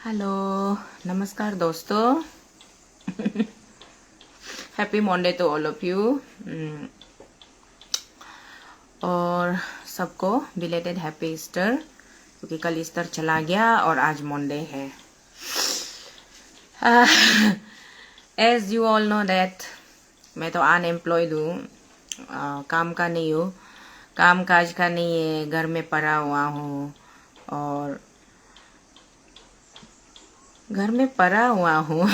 Hello, नमस्कार दोस्तों। Happy Monday to all of you. और सबको बिलेटेड हैप्पी ईस्टर, क्योंकि कल ईस्टर चला गया और आज मंडे है। As you all know that मैं तो अनएम्प्लॉयड हूँ, काम का नहीं हूँ, काम काज का नहीं है, घर में पड़ा हुआ हूँ और घर में पड़ा हुआ हूँ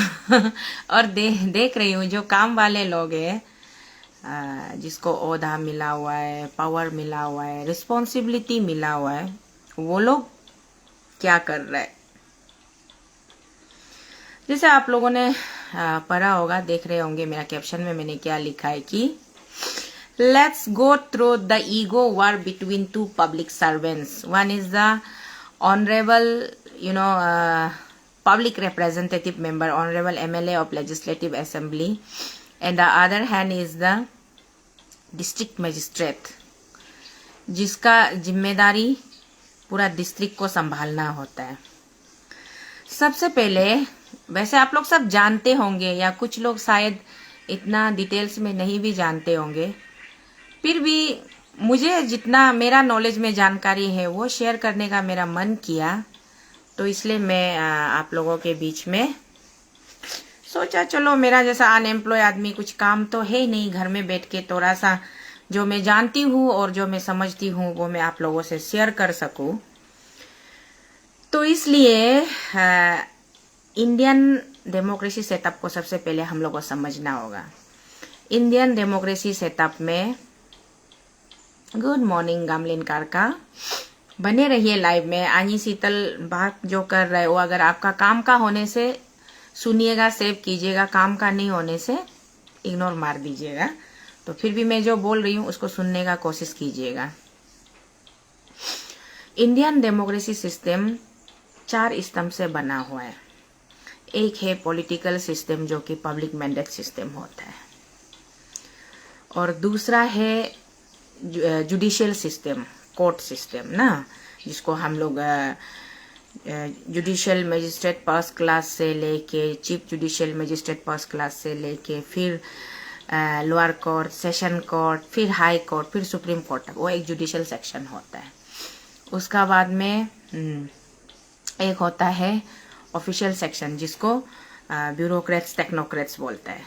और देख रही हूँ जो काम वाले लोग हैं, जिसको ओहदा मिला हुआ है, पावर मिला हुआ है, रिस्पॉन्सिबिलिटी मिला हुआ है, वो लोग क्या कर रहे हैं। जैसे आप लोगों ने पढ़ा होगा, देख रहे होंगे मेरा कैप्शन में मैंने क्या लिखा है कि let's go through the ego war between two public servants. One is the honourable public representative member, honorable MLA of Legislative Assembly, and the other hand is the district magistrate, जिसका जिम्मेदारी पूरा district को संभालना होता है। सबसे पहले, वैसे आप लोग सब जानते होंगे या कुछ लोग शायद इतना डिटेल्स में नहीं भी जानते होंगे, फिर भी मुझे जितना मेरा नॉलेज में जानकारी है वो शेयर करने का मेरा मन किया, तो इसलिए मैं आप लोगों के बीच में सोचा चलो मेरा जैसा अनएम्प्लॉय आदमी कुछ काम तो है नहीं, घर में बैठ के थोड़ा सा जो मैं जानती हूँ और जो मैं समझती हूँ वो मैं आप लोगों से शेयर कर सकूं। तो इसलिए इंडियन डेमोक्रेसी सेटअप को सबसे पहले हम लोग को समझना होगा। इंडियन डेमोक्रेसी सेटअप में, गुड मॉर्निंग गामलिन कारका, बने रहिए लाइव में। आनी शीतल बात जो कर रहे हो, अगर आपका काम का होने से सुनिएगा, सेव कीजिएगा, काम का नहीं होने से इग्नोर मार दीजिएगा। तो फिर भी मैं जो बोल रही हूँ उसको सुनने का कोशिश कीजिएगा। इंडियन डेमोक्रेसी सिस्टम 4 स्तंभ से बना हुआ है। एक है पॉलिटिकल सिस्टम जो कि पब्लिक मैंडेट सिस्टम होता है, और दूसरा है जुडिशियल सिस्टम, कोर्ट सिस्टम ना, जिसको हम लोग जुडिशियल मजिस्ट्रेट फर्स्ट क्लास से लेके chief judicial magistrate first class से लेके फिर लोअर कोर्ट, सेशन कोर्ट, फिर हाई कोर्ट, फिर सुप्रीम कोर्ट तक, वो एक जुडिशियल सेक्शन होता है। उसका बाद में एक होता है ऑफिशियल सेक्शन, जिसको ब्यूरोक्रेट्स, टेक्नोक्रेट्स बोलता है,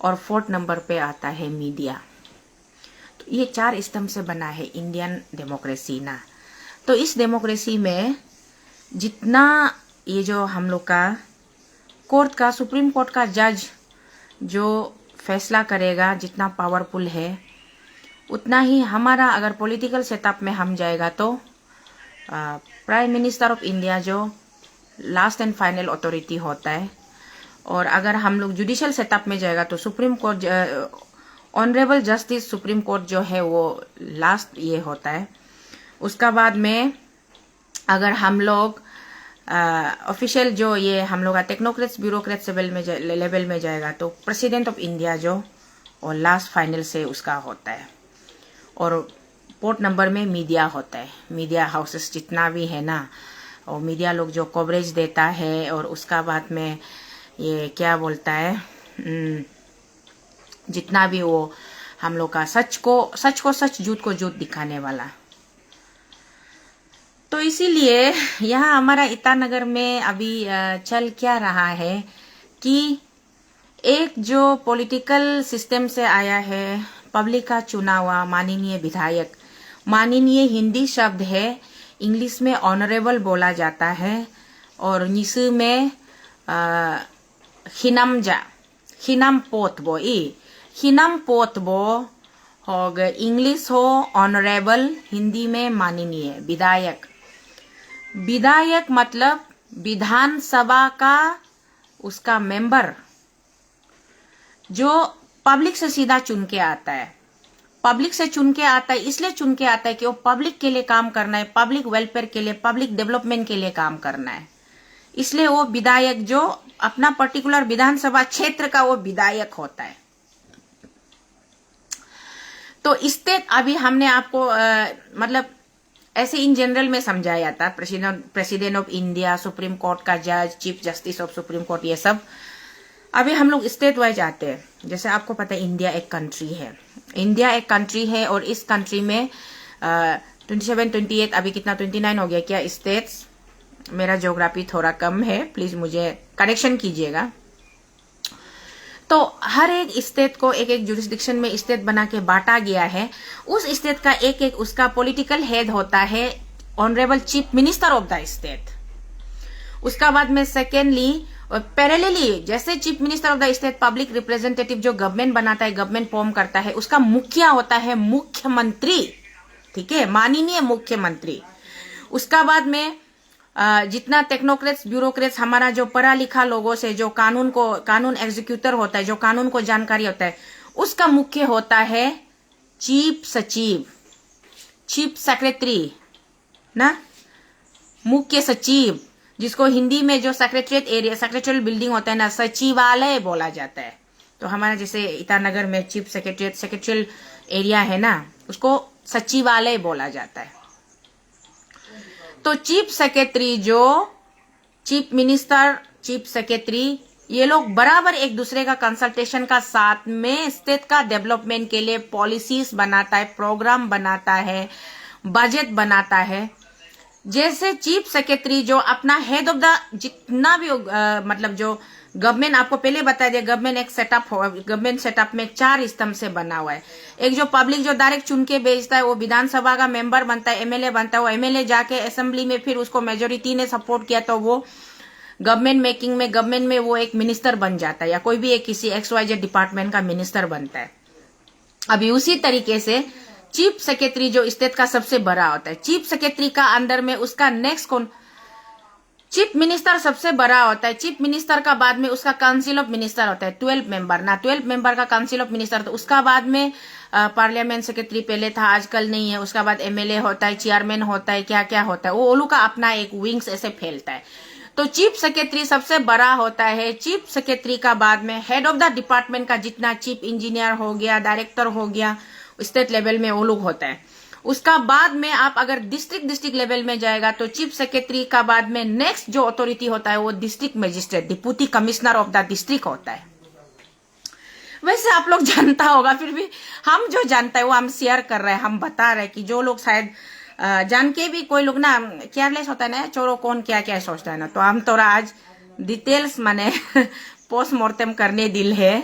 और 4th नंबर पे आता है मीडिया। ये 4 स्तंभ से बना है इंडियन डेमोक्रेसी ना। तो इस डेमोक्रेसी में जितना ये जो हम लोग का कोर्ट का, सुप्रीम कोर्ट का जज जो फैसला करेगा, जितना पावरफुल है, उतना ही हमारा, अगर पॉलिटिकल सेटअप में हम जाएगा तो प्राइम मिनिस्टर ऑफ इंडिया जो लास्ट एंड फाइनल अथॉरिटी होता है, और अगर हम लोग जुडिशियल सेटअप में जाएगा तो supreme court, honourable justice supreme court जो है वो लास्ट ये होता है। उसका बाद में अगर हम लोग ऑफिशियल जो ये हम लोग का टेक्नोक्रेट्स, ब्यूरोक्रेट्स लेवल में जाएगा तो प्रेसिडेंट ऑफ इंडिया जो, और लास्ट फाइनल से उसका होता है। और 4th नंबर में मीडिया होता है। मीडिया हाउसेस जितना भी है ना, और मीडिया लोग जो कवरेज देता है, और उसका बाद में ये क्या बोलता है, जितना भी वो हम लोग का सच को सच, झूठ को झूठ दिखाने वाला। तो इसीलिए यहाँ हमारा ईटानगर में अभी चल क्या रहा है कि एक जो पॉलिटिकल सिस्टम से आया है, पब्लिक का चुना हुआ माननीय विधायक, माननीय हिंदी शब्द है, इंग्लिश में ऑनरेबल बोला जाता है, और निसु में हिनम पोत बो हो गए, इंग्लिश हो ऑनरेबल, हिंदी में माननीय विधायक। विधायक मतलब विधानसभा का उसका मेंबर, जो पब्लिक से सीधा चुन के आता है। पब्लिक से चुन के आता है, इसलिए चुन के आता है कि वो पब्लिक के लिए काम करना है, पब्लिक वेलफेयर के लिए, पब्लिक डेवलपमेंट के लिए काम करना है। इसलिए वो विधायक जो अपना पर्टिकुलर विधानसभा क्षेत्र का वो विधायक होता है। तो स्टेट, अभी हमने आपको मतलब ऐसे इन जनरल में समझाया जाता, president of India, supreme court का जज, chief justice of supreme court, ये सब। अभी हम लोग स्टेट वाइज आते हैं। जैसे आपको पता है इंडिया एक कंट्री है, इंडिया एक कंट्री है, और इस कंट्री में 27, 28, अभी कितना 29 हो गया क्या स्टेट्स। मेरा ज्योग्राफी थोड़ा कम है, प्लीज मुझे करेक्शन कीजिएगा। तो हर एक स्टेट को एक एक जुरिस्डिक्शन में स्टेट बना के बांटा गया है। उस स्टेट का एक एक उसका पॉलिटिकल हेड होता है, honourable chief minister of the state. उसका बाद में सेकेंडली पैरेलली, जैसे chief minister of the state public representative जो गवर्नमेंट बनाता है, गवर्नमेंट फॉर्म करता है, उसका मुखिया होता है मुख्यमंत्री, ठीक है, माननीय मुख्यमंत्री। उसका बाद में जितना टेक्नोक्रेट्स, ब्यूरोक्रेट्स, हमारा जो पढ़ा लिखा लोगों से जो कानून एग्जीक्यूटर होता है, जो कानून को जानकारी होता है, उसका मुख्य होता है चीफ सचिव, चीफ सेक्रेटरी ना, मुख्य सचिव, जिसको हिंदी में जो सेक्रेटरिएट एरिया, सेक्रेटरियल बिल्डिंग होता है ना, सचिवालय बोला जाता है। तो हमारा जैसे ईटानगर में चीफ सेक्रेटरिएट, सेक्रेटरियल एरिया है ना, उसको सचिवालय बोला जाता है। तो चीफ सेक्रेटरी, जो चीफ मिनिस्टर, चीफ सेक्रेटरी, ये लोग बराबर एक दूसरे का कंसल्टेशन का साथ में स्टेट का डेवलपमेंट के लिए पॉलिसीज बनाता है, प्रोग्राम बनाता है, बजट बनाता है। जैसे चीफ सेक्रेटरी जो अपना हेड ऑफ द जितना भी मतलब जो गवर्नमेंट, आपको पहले बता दिया, गवर्नमेंट एक सेटअप हो, गवर्नमेंट सेटअप में 4 स्तंभ से बना हुआ है। एक जो पब्लिक जो डायरेक्ट चुन के भेजता है, वो विधानसभा का मेंबर बनता है, एमएलए बनता है। वो एमएलए जाके असेंबली में फिर उसको मेजोरिटी ने सपोर्ट किया तो वो गवर्नमेंट मेकिंग में, गवर्नमेंट में वो एक मिनिस्टर बन जाता है, या कोई भी एक किसी XYZ डिपार्टमेंट का मिनिस्टर बनता है। अभी उसी तरीके से चीफ सेक्रेटरी जो स्टेट का सबसे बड़ा होता है, चीफ सेक्रेटरी का अंदर में उसका नेक्स्ट कौन, चीफ मिनिस्टर सबसे बड़ा होता है। चीफ मिनिस्टर का बाद में उसका काउंसिल ऑफ मिनिस्टर होता है, 12 मेंबर ना, 12 मेंबर का काउंसिल ऑफ मिनिस्टर। तो उसका बाद में पार्लियामेंट सेक्रेटरी पहले था, आजकल नहीं है। उसका बाद एमएलए होता है, चेयरमैन होता है, क्या क्या होता है, वो ओलू का अपना एक विंग्स ऐसे फैलता है। तो चीफ सेक्रेटरी सबसे बड़ा होता है। चीफ सेक्रेटरी का बाद में हेड ऑफ द डिपार्टमेंट का जितना चीफ इंजीनियर हो गया, डायरेक्टर हो गया, स्टेट लेवल में वो लोग होता है। उसका बाद में आप अगर डिस्ट्रिक्ट लेवल में जाएगा तो चीफ सेक्रेटरी का बाद में नेक्स्ट जो अथॉरिटी होता है वो district magistrate, deputy commissioner of the district होता है। वैसे आप लोग जानता होगा, फिर भी हम जो जानता है वो हम शेयर कर रहे हैं, हम बता रहे हैं कि जो लोग शायद जान के भी कोई लोग ना केयरलेस होता है ना, चोरो कौन क्या क्या सोचता है ना, तो हम थोड़ा आज डिटेल्स माने पोस्टमार्टम करने दिल है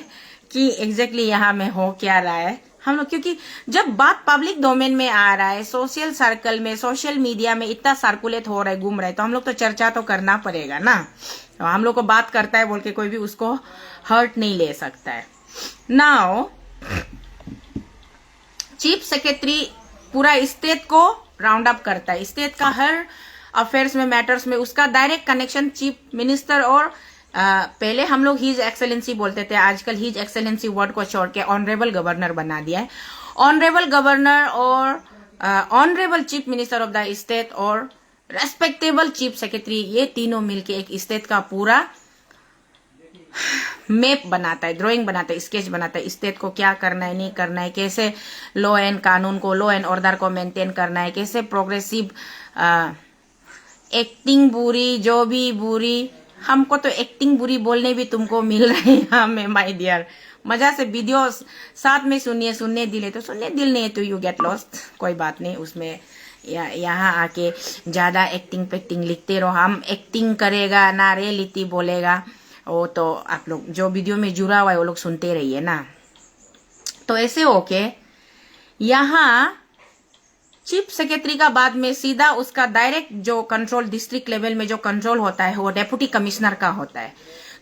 कि एग्जैक्टली यहाँ में हो क्या रहा है हम लोग। क्योंकि जब बात पब्लिक डोमेन में आ रहा है, सोशल सर्कल में, सोशल मीडिया में इतना सर्कुलेट हो रहा है, घूम रहा है, तो हम लोग तो चर्चा तो करना पड़ेगा ना। तो हम लोग को बात करता है बोल के कोई भी उसको हर्ट नहीं ले सकता है। नाउ चीफ सेक्रेटरी पूरा स्टेट को राउंड अप करता है, स्टेट का हर अफेयर्स में, मैटर्स में उसका डायरेक्ट कनेक्शन चीफ मिनिस्टर और पहले हम लोग हीज एक्सेलेंसी बोलते थे, आजकल हीज एक्सेलेंसी वर्ड को छोड़ के ऑनरेबल गवर्नर बना दिया है। ऑनरेबल गवर्नर और honourable chief minister of the state और रेस्पेक्टेबल चीफ सेक्रेटरी, ये तीनों मिलके एक स्टेट का पूरा मैप बनाता है, ड्राइंग बनाता है, स्केच बनाता है, स्टेट को क्या करना है, नहीं करना है, कैसे लॉ एंड कानून को, लॉ एंड ऑर्डर को मेंटेन करना है, कैसे प्रोग्रेसिव एक्टिंग बुरी, जो भी बुरी, हमको तो एक्टिंग बुरी बोलने भी तुमको मिल रहे हैं यहाँ में माय डियर। मजा से वीडियो साथ में सुनिए, सुनने दिल है तो सुनने, दिल नहीं है तो यू गेट लॉस्ट, कोई बात नहीं उसमें। यहाँ आके ज्यादा एक्टिंग पेक्टिंग लिखते रहो, हम एक्टिंग करेगा ना रियलिटी बोलेगा, वो तो आप लोग जो वीडियो में जुड़ा हुआ है वो लोग सुनते रहिए ना। तो ऐसे होके यहाँ चीफ सेक्रेटरी का बाद में सीधा उसका डायरेक्ट जो कंट्रोल डिस्ट्रिक्ट लेवल में जो कंट्रोल होता है वो डेप्यूटी कमिश्नर का होता है।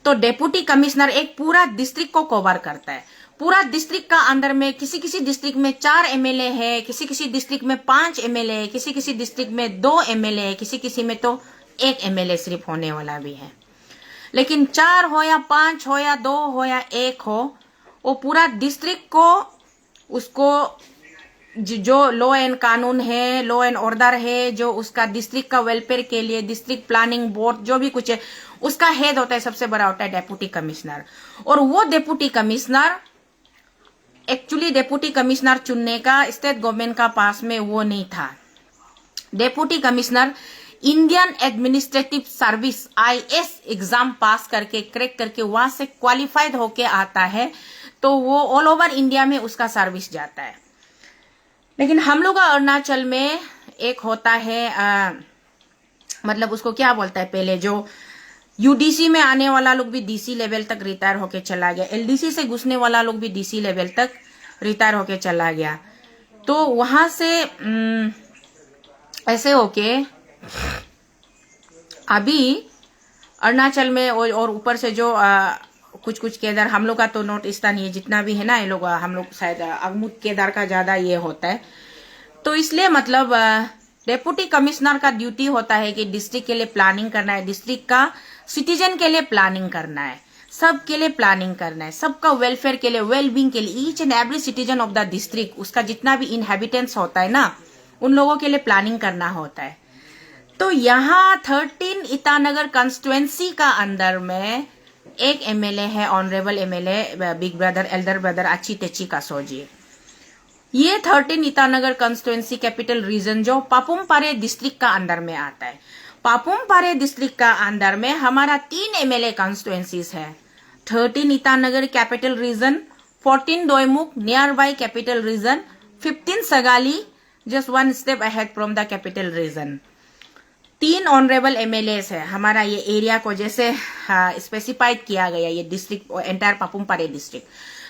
तो डेप्यूटी कमिश्नर एक पूरा डिस्ट्रिक्ट को कवर करता है। पूरा डिस्ट्रिक्ट का अंदर में किसी किसी डिस्ट्रिक्ट में 4 एमएलए है, किसी किसी डिस्ट्रिक्ट में 5 एमएलए है, किसी किसी डिस्ट्रिक्ट में 2 एमएलए है, किसी किसी में तो 1 एमएलए सिर्फ होने वाला भी है। लेकिन 4 हो या 5 हो या 2 हो या 1 हो, वो पूरा डिस्ट्रिक्ट को उसको जो लॉ एंड कानून है, लॉ एंड ऑर्डर है, जो उसका डिस्ट्रिक्ट का वेलफेयर के लिए डिस्ट्रिक्ट प्लानिंग बोर्ड जो भी कुछ है, उसका हेड होता है, सबसे बड़ा होता है डेप्यूटी कमिश्नर। और वो deputy commissioner actually deputy commissioner चुनने का स्टेट गवर्नमेंट का पास में वो नहीं था। Deputy commissioner Indian administrative service IS exam पास करके क्रैक करके वहां से क्वालिफाइड होके आता है तो वो ऑल ओवर इंडिया में उसका सर्विस जाता है। लेकिन हम लोग का अरुणाचल में एक होता है मतलब उसको क्या बोलता है, पहले जो UDC में आने वाला लोग भी DC लेवल तक रिटायर होके चला गया, LDC से घुसने वाला लोग भी DC लेवल तक रिटायर होके चला गया। तो वहां से ऐसे होके अभी अरुणाचल में और ऊपर से जो कुछ कुछ केदार, हम लोग का तो नॉर्थ ईस्टर्न ये जितना भी है ना, ये लोग हम लोग शायद अगमुद केदार का ज्यादा ये होता है। तो इसलिए मतलब डेप्यूटी कमिश्नर का ड्यूटी होता है कि डिस्ट्रिक्ट के लिए प्लानिंग करना है, डिस्ट्रिक्ट का सिटीजन के लिए प्लानिंग करना है, सब के लिए प्लानिंग करना है, सबका वेलफेयर के लिए, वेलबींग के लिए, each and every citizen of the district, उसका जितना भी इनहेबिटेंट्स होता है ना, उन लोगों के लिए प्लानिंग करना होता है। तो यहाँ 13 ईटानगर कंस्टिट्युएंसी का अंदर में एक MLA है, honourable MLA big brother Elder brother अची तेची कासोजी। ये 13 ईटानगर कंस्टिट्युएंसी कैपिटल रीजन जो पापुम पारे डिस्ट्रिक्ट का अंदर में आता है। पापुम पारे डिस्ट्रिक्ट का अंदर में हमारा 3 MLA कंस्टिट्युएंसीज है। 13 Itanagar capital reason, 14 Doimukh near by capital region, 15 Sagalee just 1 step ahead from the capital region. 3 honourable MLAs है हमारा ये एरिया को जैसे स्पेसिफाइड किया गया, ये district entire Papum Pare district.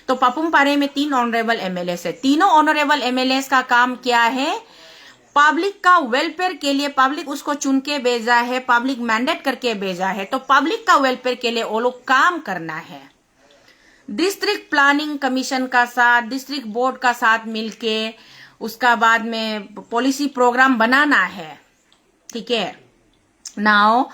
तो पापुम पारे में 3 ऑनरेबल MLAs है। तीनों ऑनरेबल MLAs का काम क्या है, पब्लिक का वेलफेयर के लिए, पब्लिक उसको चुन के भेजा है, पब्लिक मैंडेट करके भेजा है, तो पब्लिक का वेलफेयर के लिए वो लोग काम करना है। डिस्ट्रिक्ट प्लानिंग कमीशन का साथ, डिस्ट्रिक्ट बोर्ड का साथ मिलके उसका बाद में पॉलिसी प्रोग्राम बनाना है, ठीक है नाउ।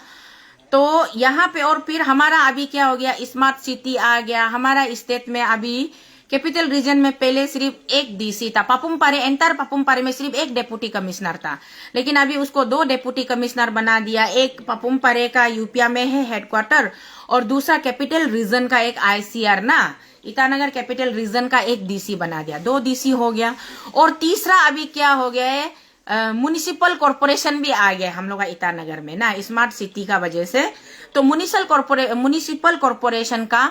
तो यहाँ पे और फिर हमारा अभी क्या हो गया, स्मार्ट सिटी आ गया हमारा स्टेट में। अभी कैपिटल रीजन में पहले सिर्फ एक DC था, पापुम पारे एंटायर पापुम पारे में सिर्फ एक डेप्यूटी कमिश्नर था, लेकिन अभी उसको 2 डेप्यूटी कमिश्नर बना दिया। एक पापुम पारे का यूपिया में है हेडक्वार्टर, और दूसरा कैपिटल रीजन का एक ICR ना, ईटानगर कैपिटल रीजन का एक DC बना दिया, 2 DC हो गया। और तीसरा अभी क्या हो गया है, म्युनिसिपल कॉर्पोरेशन भी आ गया हम लोग का ईटानगर में ना, स्मार्ट सिटी का वजह से। तो म्युनिसिपल कॉर्पोरेशन का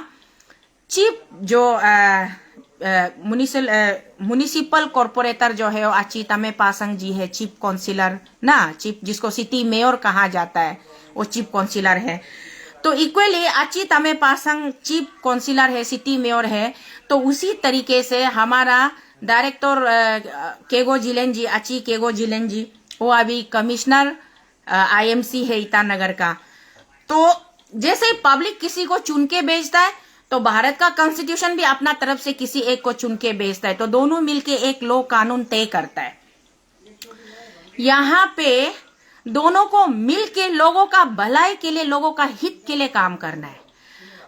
चीफ जो म्युनिसिपल कॉर्पोरेटर जो है वो अची तमे पासंग जी है, चीफ काउंसिलर ना, चीफ जिसको सिटी मेयर कहा जाता है वो चीफ काउंसिलर है। तो इक्वली अची तमे पासंग चीफ काउंसिलर है, सिटी मेयर है। तो उसी तरीके से हमारा डायरेक्टर केगो जिलेन जी, अची केगो जिलेन जी, वो अभी कमिश्नर IMC है ईटानगर का। तो जैसे पब्लिक किसी को चुन के भेजता है, तो भारत का कॉन्स्टिट्यूशन भी अपना तरफ से किसी एक को चुन के भेजता है, तो दोनों मिलके एक लॉ कानून तय करता है। यहाँ पे दोनों को मिलके लोगों का भलाई के लिए, लोगों का हित के लिए काम करना है।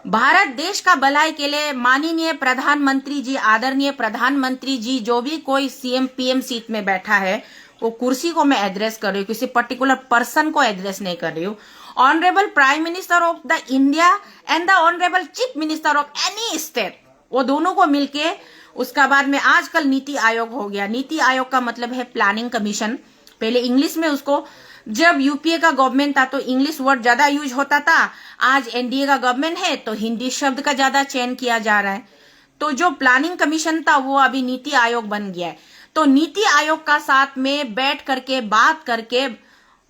भारत देश का भलाई के लिए माननीय प्रधानमंत्री जी, आदरणीय प्रधानमंत्री जी, जो भी कोई CM PM सीट में बैठा है, वो कुर्सी को मैं एड्रेस कर रही हूँ, किसी पर्टिकुलर पर्सन को एड्रेस नहीं कर रही हूँ। Honourable prime minister of the India and the honourable chief minister of any state, वो दोनों को मिलके उसका बाद में आजकल नीति आयोग हो गया। नीति आयोग का मतलब है प्लानिंग कमीशन। पहले इंग्लिश में उसको, जब UPA का गवर्नमेंट था तो इंग्लिश वर्ड ज्यादा यूज होता था, आज NDA का गवर्नमेंट है तो हिंदी शब्द का ज्यादा चयन किया जा रहा है। तो जो प्लानिंग कमीशन था वो अभी नीति आयोग बन गया है। तो नीति आयोग का साथ में बैठ करके बात करके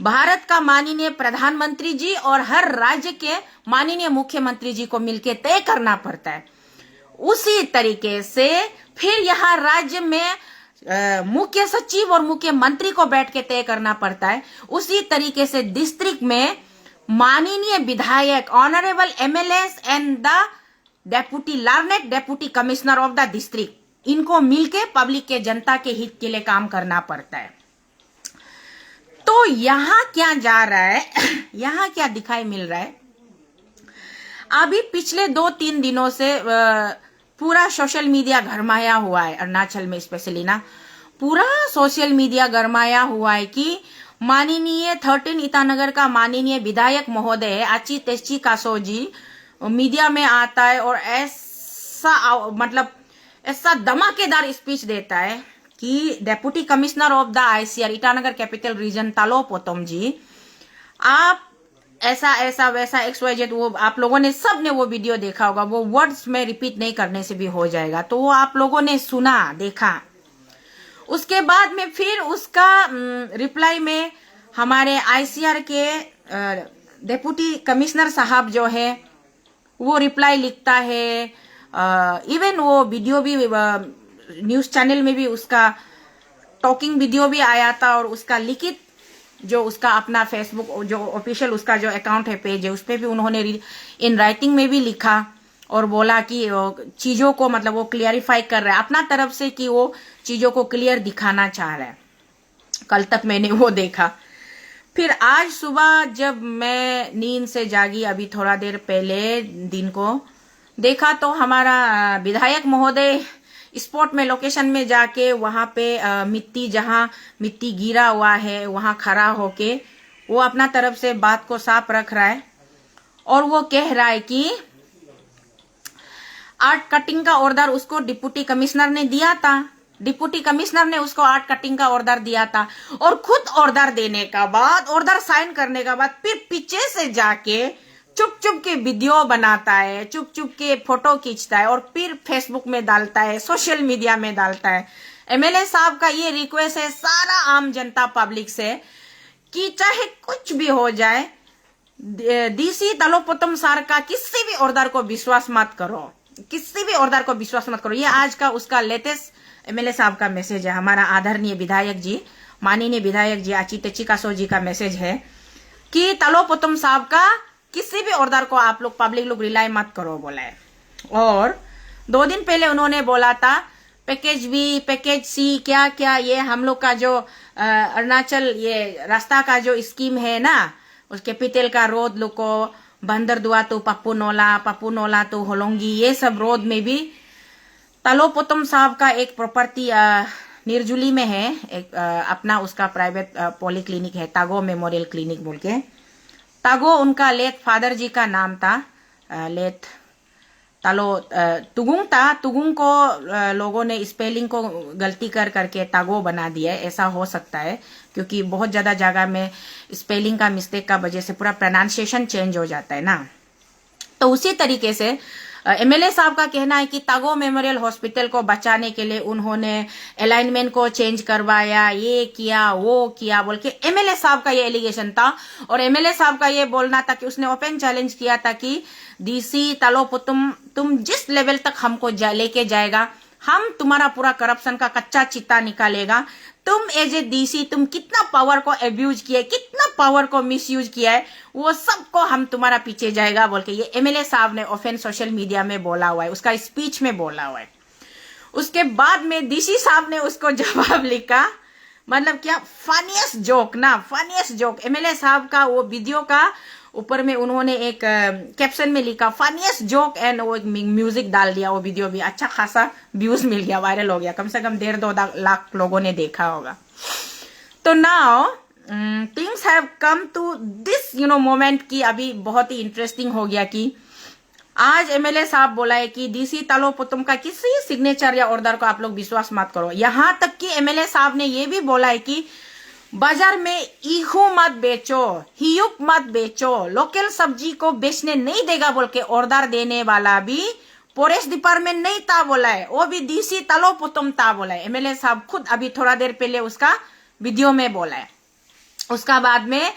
भारत का माननीय प्रधानमंत्री जी और हर राज्य के माननीय मुख्यमंत्री जी को मिलकर तय करना पड़ता है। उसी तरीके से फिर यहाँ राज्य में मुख्य सचिव और मुख्यमंत्री को बैठ के तय करना पड़ता है। उसी तरीके से डिस्ट्रिक्ट में माननीय विधायक, honourable MLAs and the deputy learned deputy commissioner of the district, इनको मिलके पब्लिक के, जनता के हित के लिए काम करना पड़ता है। तो यहाँ क्या जा रहा है, यहाँ क्या दिखाई मिल रहा है, अभी पिछले 2-3 दिनों से पूरा सोशल मीडिया गरमाया हुआ है अरुणाचल में, स्पेशली ना पूरा सोशल मीडिया गरमाया हुआ है कि माननीय 13 ईटानगर का माननीय विधायक महोदय अची तेची कासो जी मीडिया में आता है और ऐसा मतलब ऐसा धमाकेदार स्पीच देता है कि deputy commissioner of the ICR Itanagar capital region Talopotam ji, आप ऐसा ऐसा वैसा XYZ, वो आप लोगों ने सब ने वो वीडियो देखा होगा, वो वर्ड्स में रिपीट नहीं करने से भी हो जाएगा, तो वो आप लोगों ने सुना देखा। उसके बाद में फिर उसका रिप्लाई में हमारे आईसीआर के डेप्यूटी कमिश्नर साहब जो है वो रिप्लाई लिखता है। इवन वो वीडियो भी न्यूज चैनल में भी उसका टॉकिंग वीडियो भी आया था, और उसका लिखित जो उसका अपना फेसबुक जो ऑफिशियल उसका जो अकाउंट है, पेज है, उस पर भी उन्होंने इन राइटिंग में भी लिखा और बोला कि चीजों को मतलब वो क्लियरिफाई कर रहा है अपना तरफ से कि वो चीजों को क्लियर दिखाना चाह रहा है। कल तक मैंने वो देखा। फिर आज सुबह जब मैं नींद से जागी, अभी थोड़ा देर पहले दिन को देखा, तो हमारा विधायक महोदय स्पॉट में लोकेशन में जाके वहां पे मिट्टी जहां मिट्टी गिरा हुआ है वहां खड़ा होके वो अपना तरफ से बात को साफ रख रहा है, और वो कह रहा है कि आर्ट कटिंग का ऑर्डर उसको डिप्टी कमिश्नर ने दिया था, डिप्टी कमिश्नर ने उसको आर्ट कटिंग का ऑर्डर दिया था, और खुद ऑर्डर देने का बाद, ऑर्डर साइन करने का बाद फिर पीछे से जाके चुप चुप के वीडियो बनाता है, चुप चुप के फोटो खींचता है, और फिर फेसबुक में डालता है, सोशल मीडिया में डालता है। एमएलए साहब का ये रिक्वेस्ट है सारा आम जनता पब्लिक से कि चाहे कुछ भी हो जाए, डीसी तालोपोतम सर का किसी भी ऑर्डर को विश्वास मत करो, किसी भी ऑर्डर को विश्वास मत करो। ये आज का उसका लेटेस्ट एमएलए साहब का मैसेज है, हमारा आदरणीय विधायक जी, माननीय विधायक जी आची तेचिकासो जी का मैसेज है कि तालोपोतम साहब का किसी भी ऑर्डर को आप लोग पब्लिक लोग रिलाई मत करो बोला है। और 2 दिन पहले उन्होंने बोला था पैकेज बी, पैकेज सी, क्या क्या ये हम लोग का जो अरुणाचल ये रास्ता का जो स्कीम है ना, उस कैपिटल का रोड लोग को बंदरदुआ तो पप्पू नोला तो होलोंगी, ये सब रोड में भी तालोपोतम साहब का एक प्रॉपर्टी निर्जुली में है, एक अपना उसका प्राइवेट पॉली क्लिनिक है, तागो मेमोरियल क्लिनिक बोल के। तागो उनका लेट फादर जी का नाम था, लेट तालो तुगुंग था। तुगुंग को लोगों ने स्पेलिंग को गलती करके तागो बना दिया है, ऐसा हो सकता है क्योंकि बहुत ज्यादा जगह में स्पेलिंग का मिस्टेक का वजह से पूरा प्रोनाउंसिएशन चेंज हो जाता है ना। तो उसी तरीके से एमएलए साहब का कहना है कि तागो मेमोरियल हॉस्पिटल को बचाने के लिए उन्होंने अलाइनमेंट को चेंज करवाया, ये किया वो किया बोल के एमएलए साहब का ये एलिगेशन था। और एमएलए साहब का ये बोलना था कि उसने ओपन चैलेंज किया था कि डीसी तालोपोतम तुम जिस लेवल तक हमको लेके जाएगा, हम तुम्हारा पूरा करप्शन का कच्चा चित्ता निकालेगा। तुम एज ए डीसी तुम कितना पावर को एब्यूज किया है, कितना पावर को मिसयूज किया है, वो सबको हम तुम्हारा पीछे जाएगा बोल के ये एमएलए साहब ने ओपन सोशल मीडिया में बोला हुआ है, उसका स्पीच में बोला हुआ है। उसके बाद में डीसी साहब ने उसको जवाब लिखा, मतलब क्या फनीएस्ट जोक ना, फनीएस्ट जोक। एमएलए साहब का वो वीडियो का ऊपर में उन्होंने एक कैप्शन में लिखा फनीएस्ट जोक एंड वो एक म्यूजिक डाल दिया। वो वीडियो भी अच्छा खासा व्यूज मिल गया, वायरल हो गया, कम से कम 1.5-2 लाख लोगों ने देखा होगा। तो now things have come to this moment की अभी बहुत ही इंटरेस्टिंग हो गया कि आज एमएलए साहब बोला है कि डीसी तालोपोतम का किसी सिग्नेचर या ऑर्डर को आप लोग विश्वास मत करो। यहां तक कि एमएलए साहब ने ये भी बोला है कि बाजार में ईहू मत बेचो, हियुक मत बेचो, लोकल सब्जी को बेचने नहीं देगा बोल के ऑर्डर देने वाला भी फॉरेस्ट डिपार्टमेंट नहीं था बोला है, वो भी डीसी तालोपोतम था बोला है। एमएलए साहब खुद अभी थोड़ा देर पहले उसका वीडियो में बोला है। उसका बाद में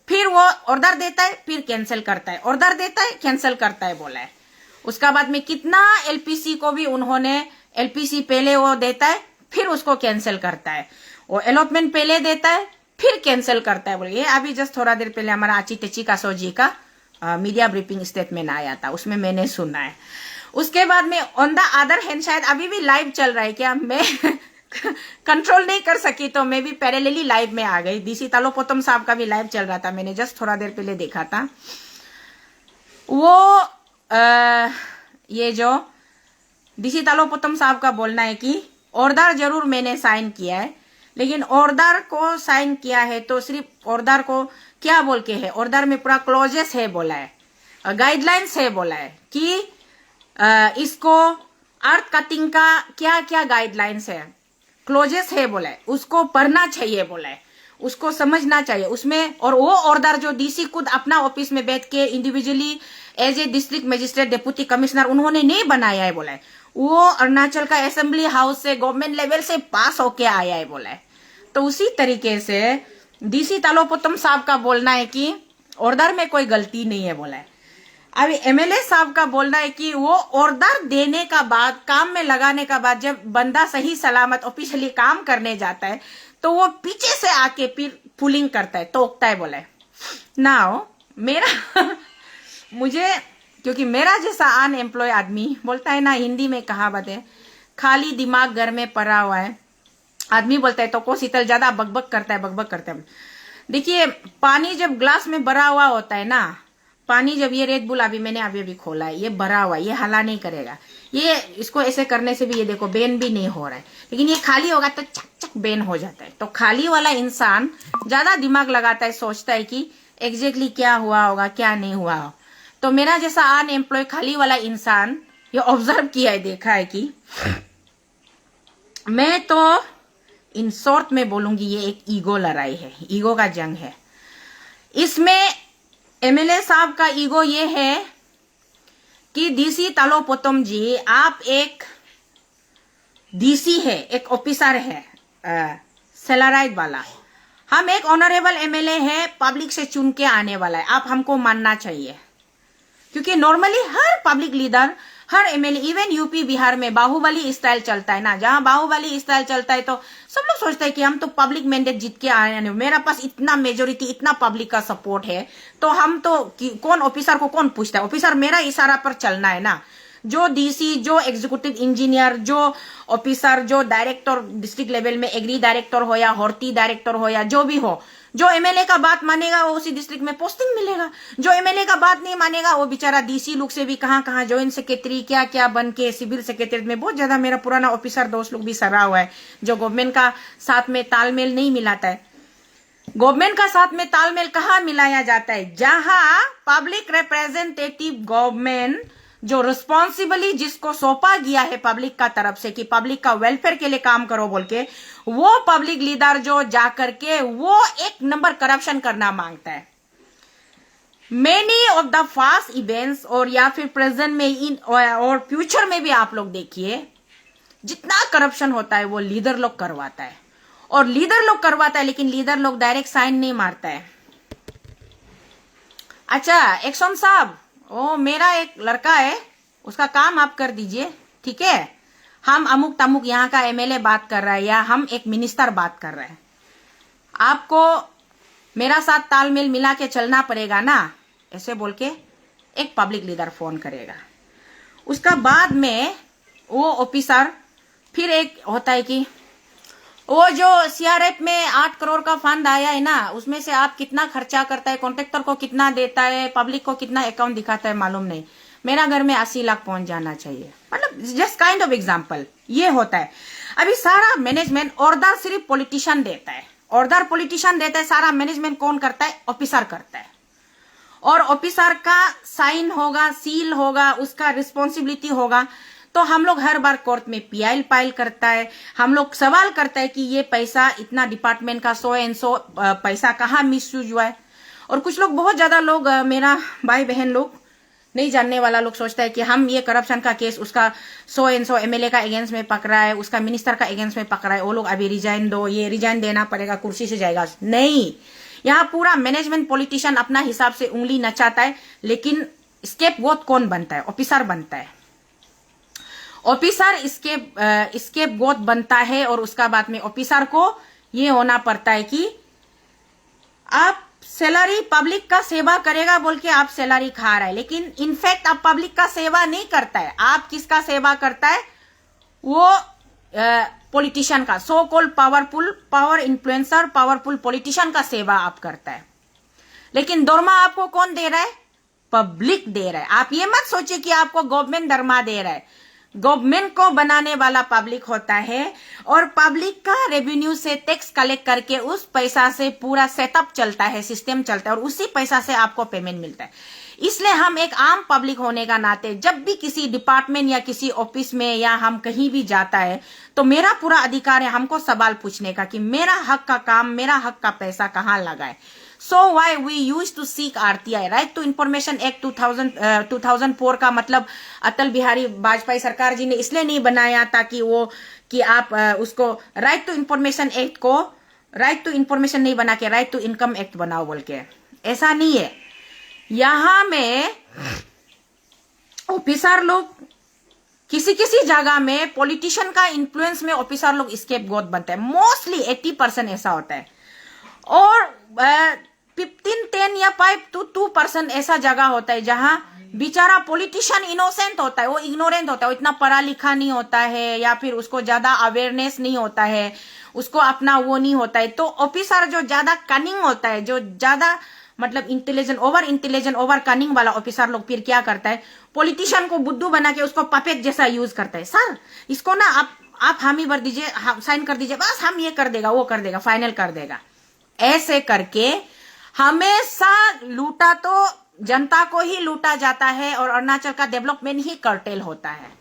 फिर वो ऑर्डर देता है फिर कैंसिल करता है, ऑर्डर देता है कैंसिल करता है बोला है। उसका बाद में कितना एलपीसी को भी उन्होंने एलपीसी पहले वो देता है फिर उसको कैंसिल करता है, वो अलॉटमेंट पहले देता है फिर कैंसिल करता है बोले। ये अभी जस्ट थोड़ा देर पहले हमारा आची तेचिकासो जी का मीडिया ब्रीफिंग स्टेटमेंट आया था, उसमें मैंने सुना है। उसके बाद में ऑन द अदर हैंड शायद अभी भी लाइव चल रहा है क्या, मैं कंट्रोल नहीं कर सकी तो मैं भी पैरेलली लाइव में आ गई। डीसी तालोपोतम साहब का भी लाइव चल रहा था, मैंने जस्ट थोड़ा देर पहले देखा था। वो ये जो डीसी तालोपोतम साहब का बोलना है कि ऑर्डर जरूर मैंने साइन किया है, लेकिन ऑर्डर को साइन किया है तो सिर्फ ऑर्डर को क्या बोल के है, ऑर्डर में पूरा क्लॉजेस है बोला है, गाइडलाइंस है बोला है कि इसको अर्थ कटिंग का क्या क्या गाइडलाइंस है। क्लोजेस है बोला है, उसको पढ़ना चाहिए बोला है, उसको समझना चाहिए उसमें। और वो ऑर्डर जो डीसी खुद अपना ऑफिस में बैठ के individually as a district magistrate deputy commissioner उन्होंने नहीं बनाया है बोला है, वो अरुणाचल का असेंबली हाउस से गवर्नमेंट लेवल से पास होके आया है बोला है। तो उसी तरीके से डीसी तालोपोतम साहब का बोलना है कि ऑर्डर में कोई गलती नहीं है बोला है। अभी एमएलए साहब का बोलना है कि वो ऑर्डर देने का बाद, काम में लगाने का बाद, जब बंदा सही सलामत ऑफिशियली काम करने जाता है तो वो पीछे से आके फिर पुलिंग करता है, टोकता है बोला है। नाउ मेरा मुझे, क्योंकि मेरा जैसा अनएम्प्लॉय आदमी बोलता है ना, हिंदी में कहावत है, खाली दिमाग घर में पड़ा हुआ है, आदमी बोलता है तो को शीतल ज्यादा बकबक करता है, बकबक करता है। देखिए पानी जब ग्लास में भरा हुआ होता है ना, पानी जब, ये रेड बुल अभी मैंने अभी खोला है, ये भरा हुआ, ये हला नहीं करेगा, ये इसको ऐसे करने से भी ये देखो बेन भी नहीं हो रहा है, लेकिन ये खाली होगा तो चक चक बेन हो जाता है। तो खाली वाला इंसान ज्यादा दिमाग लगाता है, सोचता है कि एग्जैक्टली क्या हुआ होगा क्या नहीं हुआ हो। तो मेरा जैसा अनएम्प्लॉय खाली वाला इंसान ये ऑब्जर्व किया है, देखा है कि मैं तो इन शॉर्ट में बोलूंगी ये एक ईगो लड़ाई है, ईगो का जंग है। इसमें एमएलए साहब का ईगो ये है कि डीसी तालोपोतम जी, आप एक डीसी है, एक ऑफिसर है सैलराइड वाला, हम एक ऑनरेबल एमएलए है, पब्लिक से चुन के आने वाला है, आप हमको मानना चाहिए। क्योंकि नॉर्मली हर पब्लिक लीडर, हर एमएलए, इवन यूपी बिहार में बाहुबली स्टाइल चलता है ना, जहां बाहुबली स्टाइल चलता है तो सब लोग सोचते हैं कि हम तो पब्लिक मैंडेट जीत के आए हैं, मेरा पास इतना मेजोरिटी, इतना पब्लिक का सपोर्ट है, तो हम तो कौन ऑफिसर को कौन पूछता है, ऑफिसर मेरा इशारा पर चलना है ना। जो डीसी, जो एग्जीक्यूटिव इंजीनियर, जो ऑफिसर, जो डायरेक्टर डिस्ट्रिक्ट लेवल में, एग्री डायरेक्टर हो या हॉर्टी डायरेक्टर हो या जो भी हो, जो एमएलए का बात मानेगा वो उसी डिस्ट्रिक्ट में पोस्टिंग मिलेगा, जो एमएलए का बात नहीं मानेगा वो बेचारा डीसी लोग से भी कहां कहां ज्वाइंट सेक्रेटरी क्या क्या बन के, सिविल सेक्रेटरी में बहुत ज्यादा मेरा पुराना ऑफिसर दोस्त लोग भी सरा हुआ है, जो गवर्नमेंट का साथ में तालमेल नहीं मिलाता है। गवर्नमेंट का साथ में तालमेल कहां मिलाया जाता है, जहां पब्लिक रिप्रेजेंटेटिव गवर्नमेंट जो रिस्पॉन्सिबली जिसको सौंपा गया है पब्लिक का तरफ से कि पब्लिक का वेलफेयर के लिए काम करो बोल के, वो पब्लिक लीडर जो जाकर के वो एक नंबर करप्शन करना मांगता है। Many of the fast events, और या फिर प्रेजेंट में इन और फ्यूचर में भी आप लोग देखिए, जितना करप्शन होता है वो लीडर लोग करवाता है, और लीडर लोग करवाता है, लेकिन लीडर लोग डायरेक्ट साइन नहीं मारता है। अच्छा एक्शन साहब, ओ मेरा एक लड़का है, उसका काम आप कर दीजिए, ठीक है, हम अमुक तमुक यहाँ का एमएलए बात कर रहा है या हम एक मिनिस्टर बात कर रहे हैं, आपको मेरा साथ तालमेल मिला के चलना पड़ेगा ना, ऐसे बोल के एक पब्लिक लीडर फोन करेगा। उसका बाद में वो ऑफिसर फिर एक होता है कि वो जो सीआरएफ में 8 करोड़ का फंड आया है ना, उसमें से आप कितना खर्चा करता है, कॉन्ट्रैक्टर को कितना देता है, पब्लिक को कितना अकाउंट दिखाता है मालूम नहीं, मेरा घर में 80 लाख पहुंच जाना चाहिए, मतलब जस्ट काइंड ऑफ एग्जांपल ये होता है। अभी सारा मैनेजमेंट, ऑर्डर सिर्फ पॉलिटिशियन देता है, ऑर्डर पॉलिटिशियन देता है, सारा मैनेजमेंट कौन करता है, ऑफिसर करता है, और ऑफिसर का साइन होगा, सील होगा, उसका रिस्पॉन्सिबिलिटी होगा। तो हम लोग हर बार कोर्ट में पीआई फाइल करता है, हम लोग सवाल करता है कि ये पैसा इतना डिपार्टमेंट का 100 एंड 100 पैसा कहाँ मिसयूज हुआ है। और कुछ लोग, बहुत ज्यादा लोग, मेरा भाई बहन लोग, नहीं जानने वाला लोग सोचता है कि हम ये करप्शन का केस उसका 100 एंड 100 एमएलए का अगेंस्ट में पकड़ा है, उसका मिनिस्टर का अगेंस्ट में पकड़ा है, वो लोग अभी रिजाइन दो, ये रिजाइन देना पड़ेगा, कुर्सी से जाएगा। नहीं, यहाँ पूरा मैनेजमेंट पॉलिटिशियन अपना हिसाब से उंगली नचाता है, लेकिन स्केप गोत कौन बनता है, ऑफिसर बनता है। ऑफिसर स्केप गोत बनता है, और उसका बाद में ऑफिसर को ये होना पड़ता है कि आप सैलरी पब्लिक का सेवा करेगा बोल के आप सैलरी खा रहा है, लेकिन इनफैक्ट आप पब्लिक का सेवा नहीं करता है। आप किसका सेवा करता है, वो पॉलिटिशियन का, so called power influencer, powerful politician का सेवा आप करता है। लेकिन दरमा आपको कौन दे रहा है, पब्लिक दे रहा है। आप ये मत सोचिए कि आपको गवर्नमेंट दरमा दे रहा है, गवर्नमेंट को बनाने वाला पब्लिक होता है और पब्लिक का रेवेन्यू से टैक्स कलेक्ट करके उस पैसा से पूरा सेटअप चलता है, सिस्टम चलता है और उसी पैसा से आपको पेमेंट मिलता है। इसलिए हम एक आम पब्लिक होने का नाते जब भी किसी डिपार्टमेंट या किसी ऑफिस में या हम कहीं भी जाता है तो मेरा पूरा अधिकार है हमको सवाल पूछने का कि मेरा हक का काम, मेरा हक का पैसा कहाँ लगा है। So why we used to seek RTI, Right to Information Act 2004 का मतलब अटल बिहारी वाजपेयी सरकार जी ने इसलिए नहीं बनाया ताकि वो कि आप उसको राइट टू इंफॉर्मेशन एक्ट को राइट टू इंफॉर्मेशन नहीं बना के राइट टू इनकम एक्ट बनाओ बोल के, ऐसा नहीं है। यहां में ऑफिसर लोग किसी किसी जगह में पॉलिटिशियन का इन्फ्लुएंस में ऑफिसर लोग स्केपगोट बनते हैं, मोस्टली 80% ऐसा होता है और 15-10 या 5-2% ऐसा जगह होता है जहां बेचारा पॉलिटिशियन इनोसेंट होता है, वो इग्नोरेंट होता है, वो इतना पढ़ा लिखा नहीं होता है या फिर उसको ज्यादा अवेयरनेस नहीं होता है, उसको अपना वो नहीं होता है। तो ऑफिसर जो ज्यादा कनिंग होता है, जो ज्यादा मतलब इंटेलिजेंट ओवर कनिंग वाला ऑफिसर लोग फिर क्या करता है, पॉलिटिशियन को बुद्धू बना के उसको पपेट जैसा यूज करता है। सर इसको ना आप हामी भर दीजिए, साइन कर दीजिए, बस हम ये कर देगा, वो कर देगा, फाइनल कर देगा। ऐसे करके हमेशा लूटा तो जनता को ही लूटा जाता है और अरुणाचल का डेवलपमेंट ही कर्टेल होता है।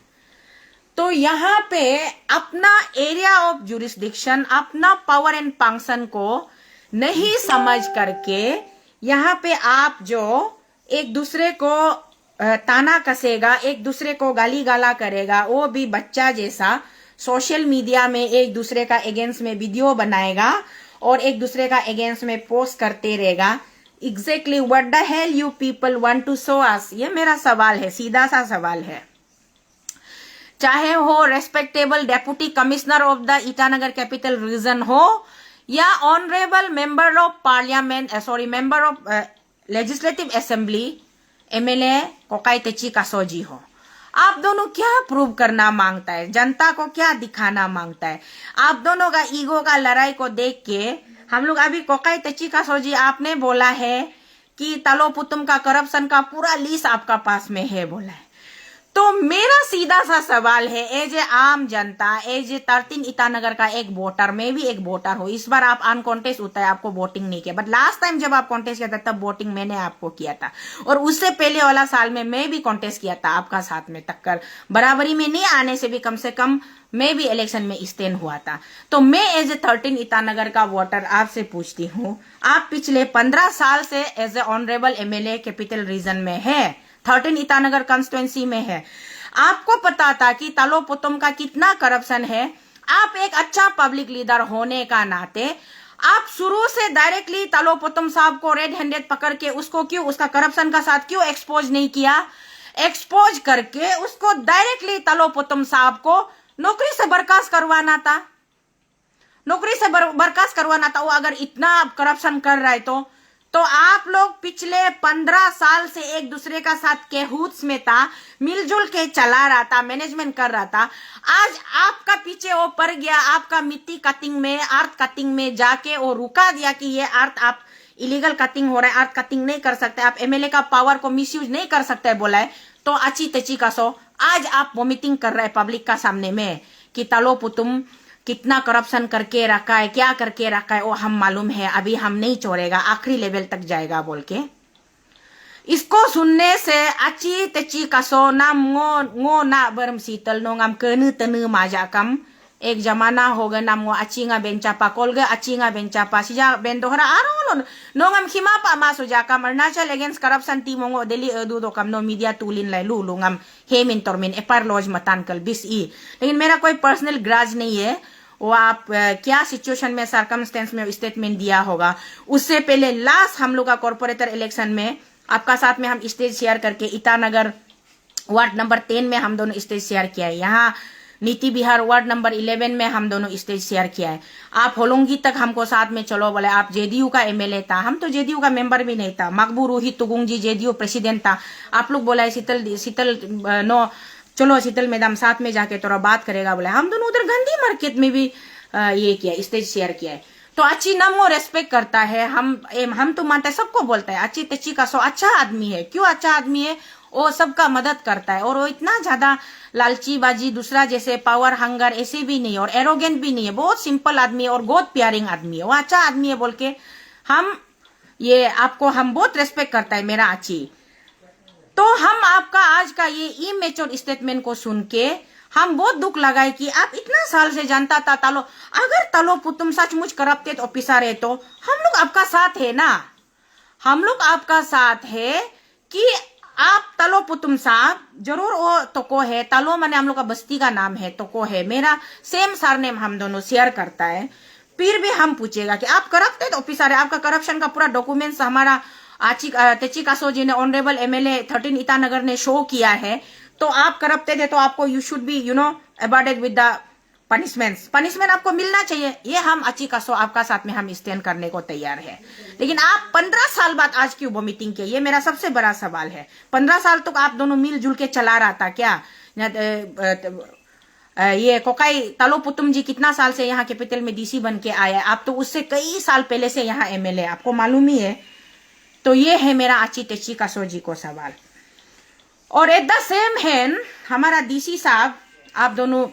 तो यहाँ पे अपना एरिया ऑफ जुरिस्डिक्शन, अपना पावर एंड फंक्शन को नहीं समझ करके यहाँ पे आप जो एक दूसरे को ताना कसेगा, एक दूसरे को गाली गाला करेगा, वो भी बच्चा जैसा सोशल मीडिया में एक दूसरे का अगेंस्ट में वीडियो बनाएगा और एक दूसरे का अगेंस्ट में पोस्ट करते रहेगा। Exactly what the hell you people want to show us, ये मेरा सवाल है, सीधा सा सवाल है। चाहे हो respectable deputy commissioner of the Itanagar capital region हो या honourable member of parliament, member of legislative assembly MLA Kokai Techi Kasoji हो, आप दोनों क्या प्रूव करना मांगता है, जनता को क्या दिखाना मांगता है? आप दोनों का ईगो का लड़ाई को देख के हम लोग अभी कोकाई तेची कासोजी आपने बोला है कि तलो पुतुम का करप्शन का पूरा लिस्ट आपका पास में है बोला है। तो मेरा सीधा सा सवाल है, एज ए आम जनता, एज ए 13 ईटानगर का एक वोटर, मैं भी एक वोटर हूँ। इस बार आप अनकॉन्टेस्ट होता है, आपको वोटिंग नहीं किया, बट लास्ट टाइम जब आप कॉन्टेस्ट किया था तब वोटिंग मैंने आपको किया था और उससे पहले वाला साल में मैं भी कॉन्टेस्ट किया था आपका साथ में, टक्कर बराबरी में नहीं आने से भी कम से कम मैं भी इलेक्शन में स्टैंड हुआ था। तो मैं एज ए 13 ईटानगर का वोटर आपसे पूछती हूँ, आप पिछले 15 साल से as a honourable MLA capital region में है, 13 ईटानगर कंस्टिट्यूएंसी में है, आपको पता था कि तालो पुतुम का कितना करप्शन है। आप एक अच्छा पब्लिक लीडर होने का नाते आप शुरू से डायरेक्टली तालो पुतुम साहब को रेड हैंडेड पकड़ के उसको क्यों, उसका करप्शन का साथ क्यों एक्सपोज नहीं किया? एक्सपोज करके उसको डायरेक्टली तालो पुतुम साहब को नौकरी से बर्खास्त करवाना था, नौकरी से बर्खास्त करवाना था। वो अगर इतना करप्शन कर रहा है तो आप लोग पिछले 15 साल से एक दूसरे का साथ केहूट्स में था, मिलजुल के चला रहा था, मैनेजमेंट कर रहा था। आज आपका पीछे वो पड़ गया, आपका मिट्टी कटिंग में, अर्थ कटिंग में जाके वो रुका दिया कि ये अर्थ आप इलीगल कटिंग हो रहा है, अर्थ कटिंग नहीं कर सकते, आप एमएलए का पावर को मिसयूज नहीं कर सकते बोला है। तो अच्छी तची का सो आज आप वोमिटिंग कर रहे हैं पब्लिक का सामने में कि तालो पुतुम कितना करप्शन करके रखा है, क्या करके रखा है वो हम मालूम है, अभी हम नहीं छोड़ेगा, आखिरी लेवल तक जाएगा बोल के। इसको सुनने से अच्छी तची कसो नाम ngो ना बरम शीतल नो ngam कनु तनु माजाकम एक जमाना होगा नाम ngो अच्छींगा बेंचापा कोलगे अच्छींगा बेंचापा सिजा बेंदोहरा आरो नो ngam खिमापा मासु जाकम अरुणाचल अगेंस्ट करप्शन टीम ngो दिल्ली अदू दो कम नो मीडिया टूलिन लाई लू ngam हेमिन तोरमिन एपार लॉज मतान कल 20 लेकिन मेरा कोई पर्सनल ग्राज नहीं है। वो आप क्या सिचुएशन में, सर्कमस्टेंस में स्टेटमेंट दिया होगा। उससे पहले लास्ट हम लोग का कॉर्पोरेटर इलेक्शन में आपका साथ में हम स्टेज शेयर करके ईटानगर वार्ड नंबर 10 में हम दोनों स्टेज शेयर किया है, यहाँ नीति बिहार वार्ड नंबर 11 में हम दोनों स्टेज शेयर किया है। आप होलोंगी तक हमको साथ में चलो बोले, आप जेडीयू का एमएलए था, हम तो जेडीयू का मेंबर भी नहीं था, मकबू रूही तुगुंग जी जेडीयू प्रेसिडेंट था। आप लोग बोला है शीतल नो चलो शीतल मैडम साथ में जाके थोड़ा बात करेगा बोला, हम दोनों उधर गांधी मार्केट में भी ये किया, स्टेज शेयर किया है। तो अच्छी नमो रेस्पेक्ट करता है, हम तो मानते हैं, सबको बोलता है अच्छी तेची का सो अच्छा आदमी है। क्यों अच्छा आदमी है? वो सबका मदद करता है, और वो इतना ज्यादा लालची बाजी दूसरा जैसे पावर हंगर ऐसे भी नहीं, और एरोगेंट भी नहीं है, बहुत सिंपल आदमी है और बहुत प्यारिंग आदमी है, वो अच्छा आदमी है बोल के हम ये आपको हम बहुत रेस्पेक्ट करता है मेरा अच्छी। तो हम आपका आज का ये इमेच्योर स्टेटमेंट को सुन के हम बहुत दुख लगाए कि आप इतना साल से जानता था तालो, अगर तालो पुतुम सचमुच करप्टेड ऑफिसर है तो हम लोग आपका साथ है ना, हम लोग आपका साथ है कि आप तालो पुतुम साहब जरूर वो तोको है, तालो माने हम लोग का बस्ती का नाम है, तोको है, मेरा सेम सरनेम हम दोनों शेयर करता है। फिर भी हम पूछेगा कि आप करप्टेड ऑफिसर है, आपका करप्शन का पूरा डॉक्यूमेंट्स हमारा आची तेची कासो जी ने ऑनरेबल एमएलए 13 ईटानगर ने शो किया है, तो आप करप्टेड है तो आपको you should be awarded with the punishment आपको मिलना चाहिए। ये हम अच्छी कासो आपका साथ में हम स्टैंड करने को तैयार है। लेकिन आप 15 साल बाद आज क्यों वोमिटिंग किए, ये मेरा सबसे बड़ा सवाल है। 15 साल तक आप दोनों मिलजुल के चला रहा था क्या? ये कोकाई तालो पुतुम जी कितना साल से यहाँ कैपिटल में डीसी बन के आया है, आप तो उससे कई साल पहले से यहाँ एमएलए, आपको मालूम ही है। तो ये है मेरा आची तेची कासो जी को सवाल। और एट द सेम हैंड हमारा डीसी साहब, आप दोनों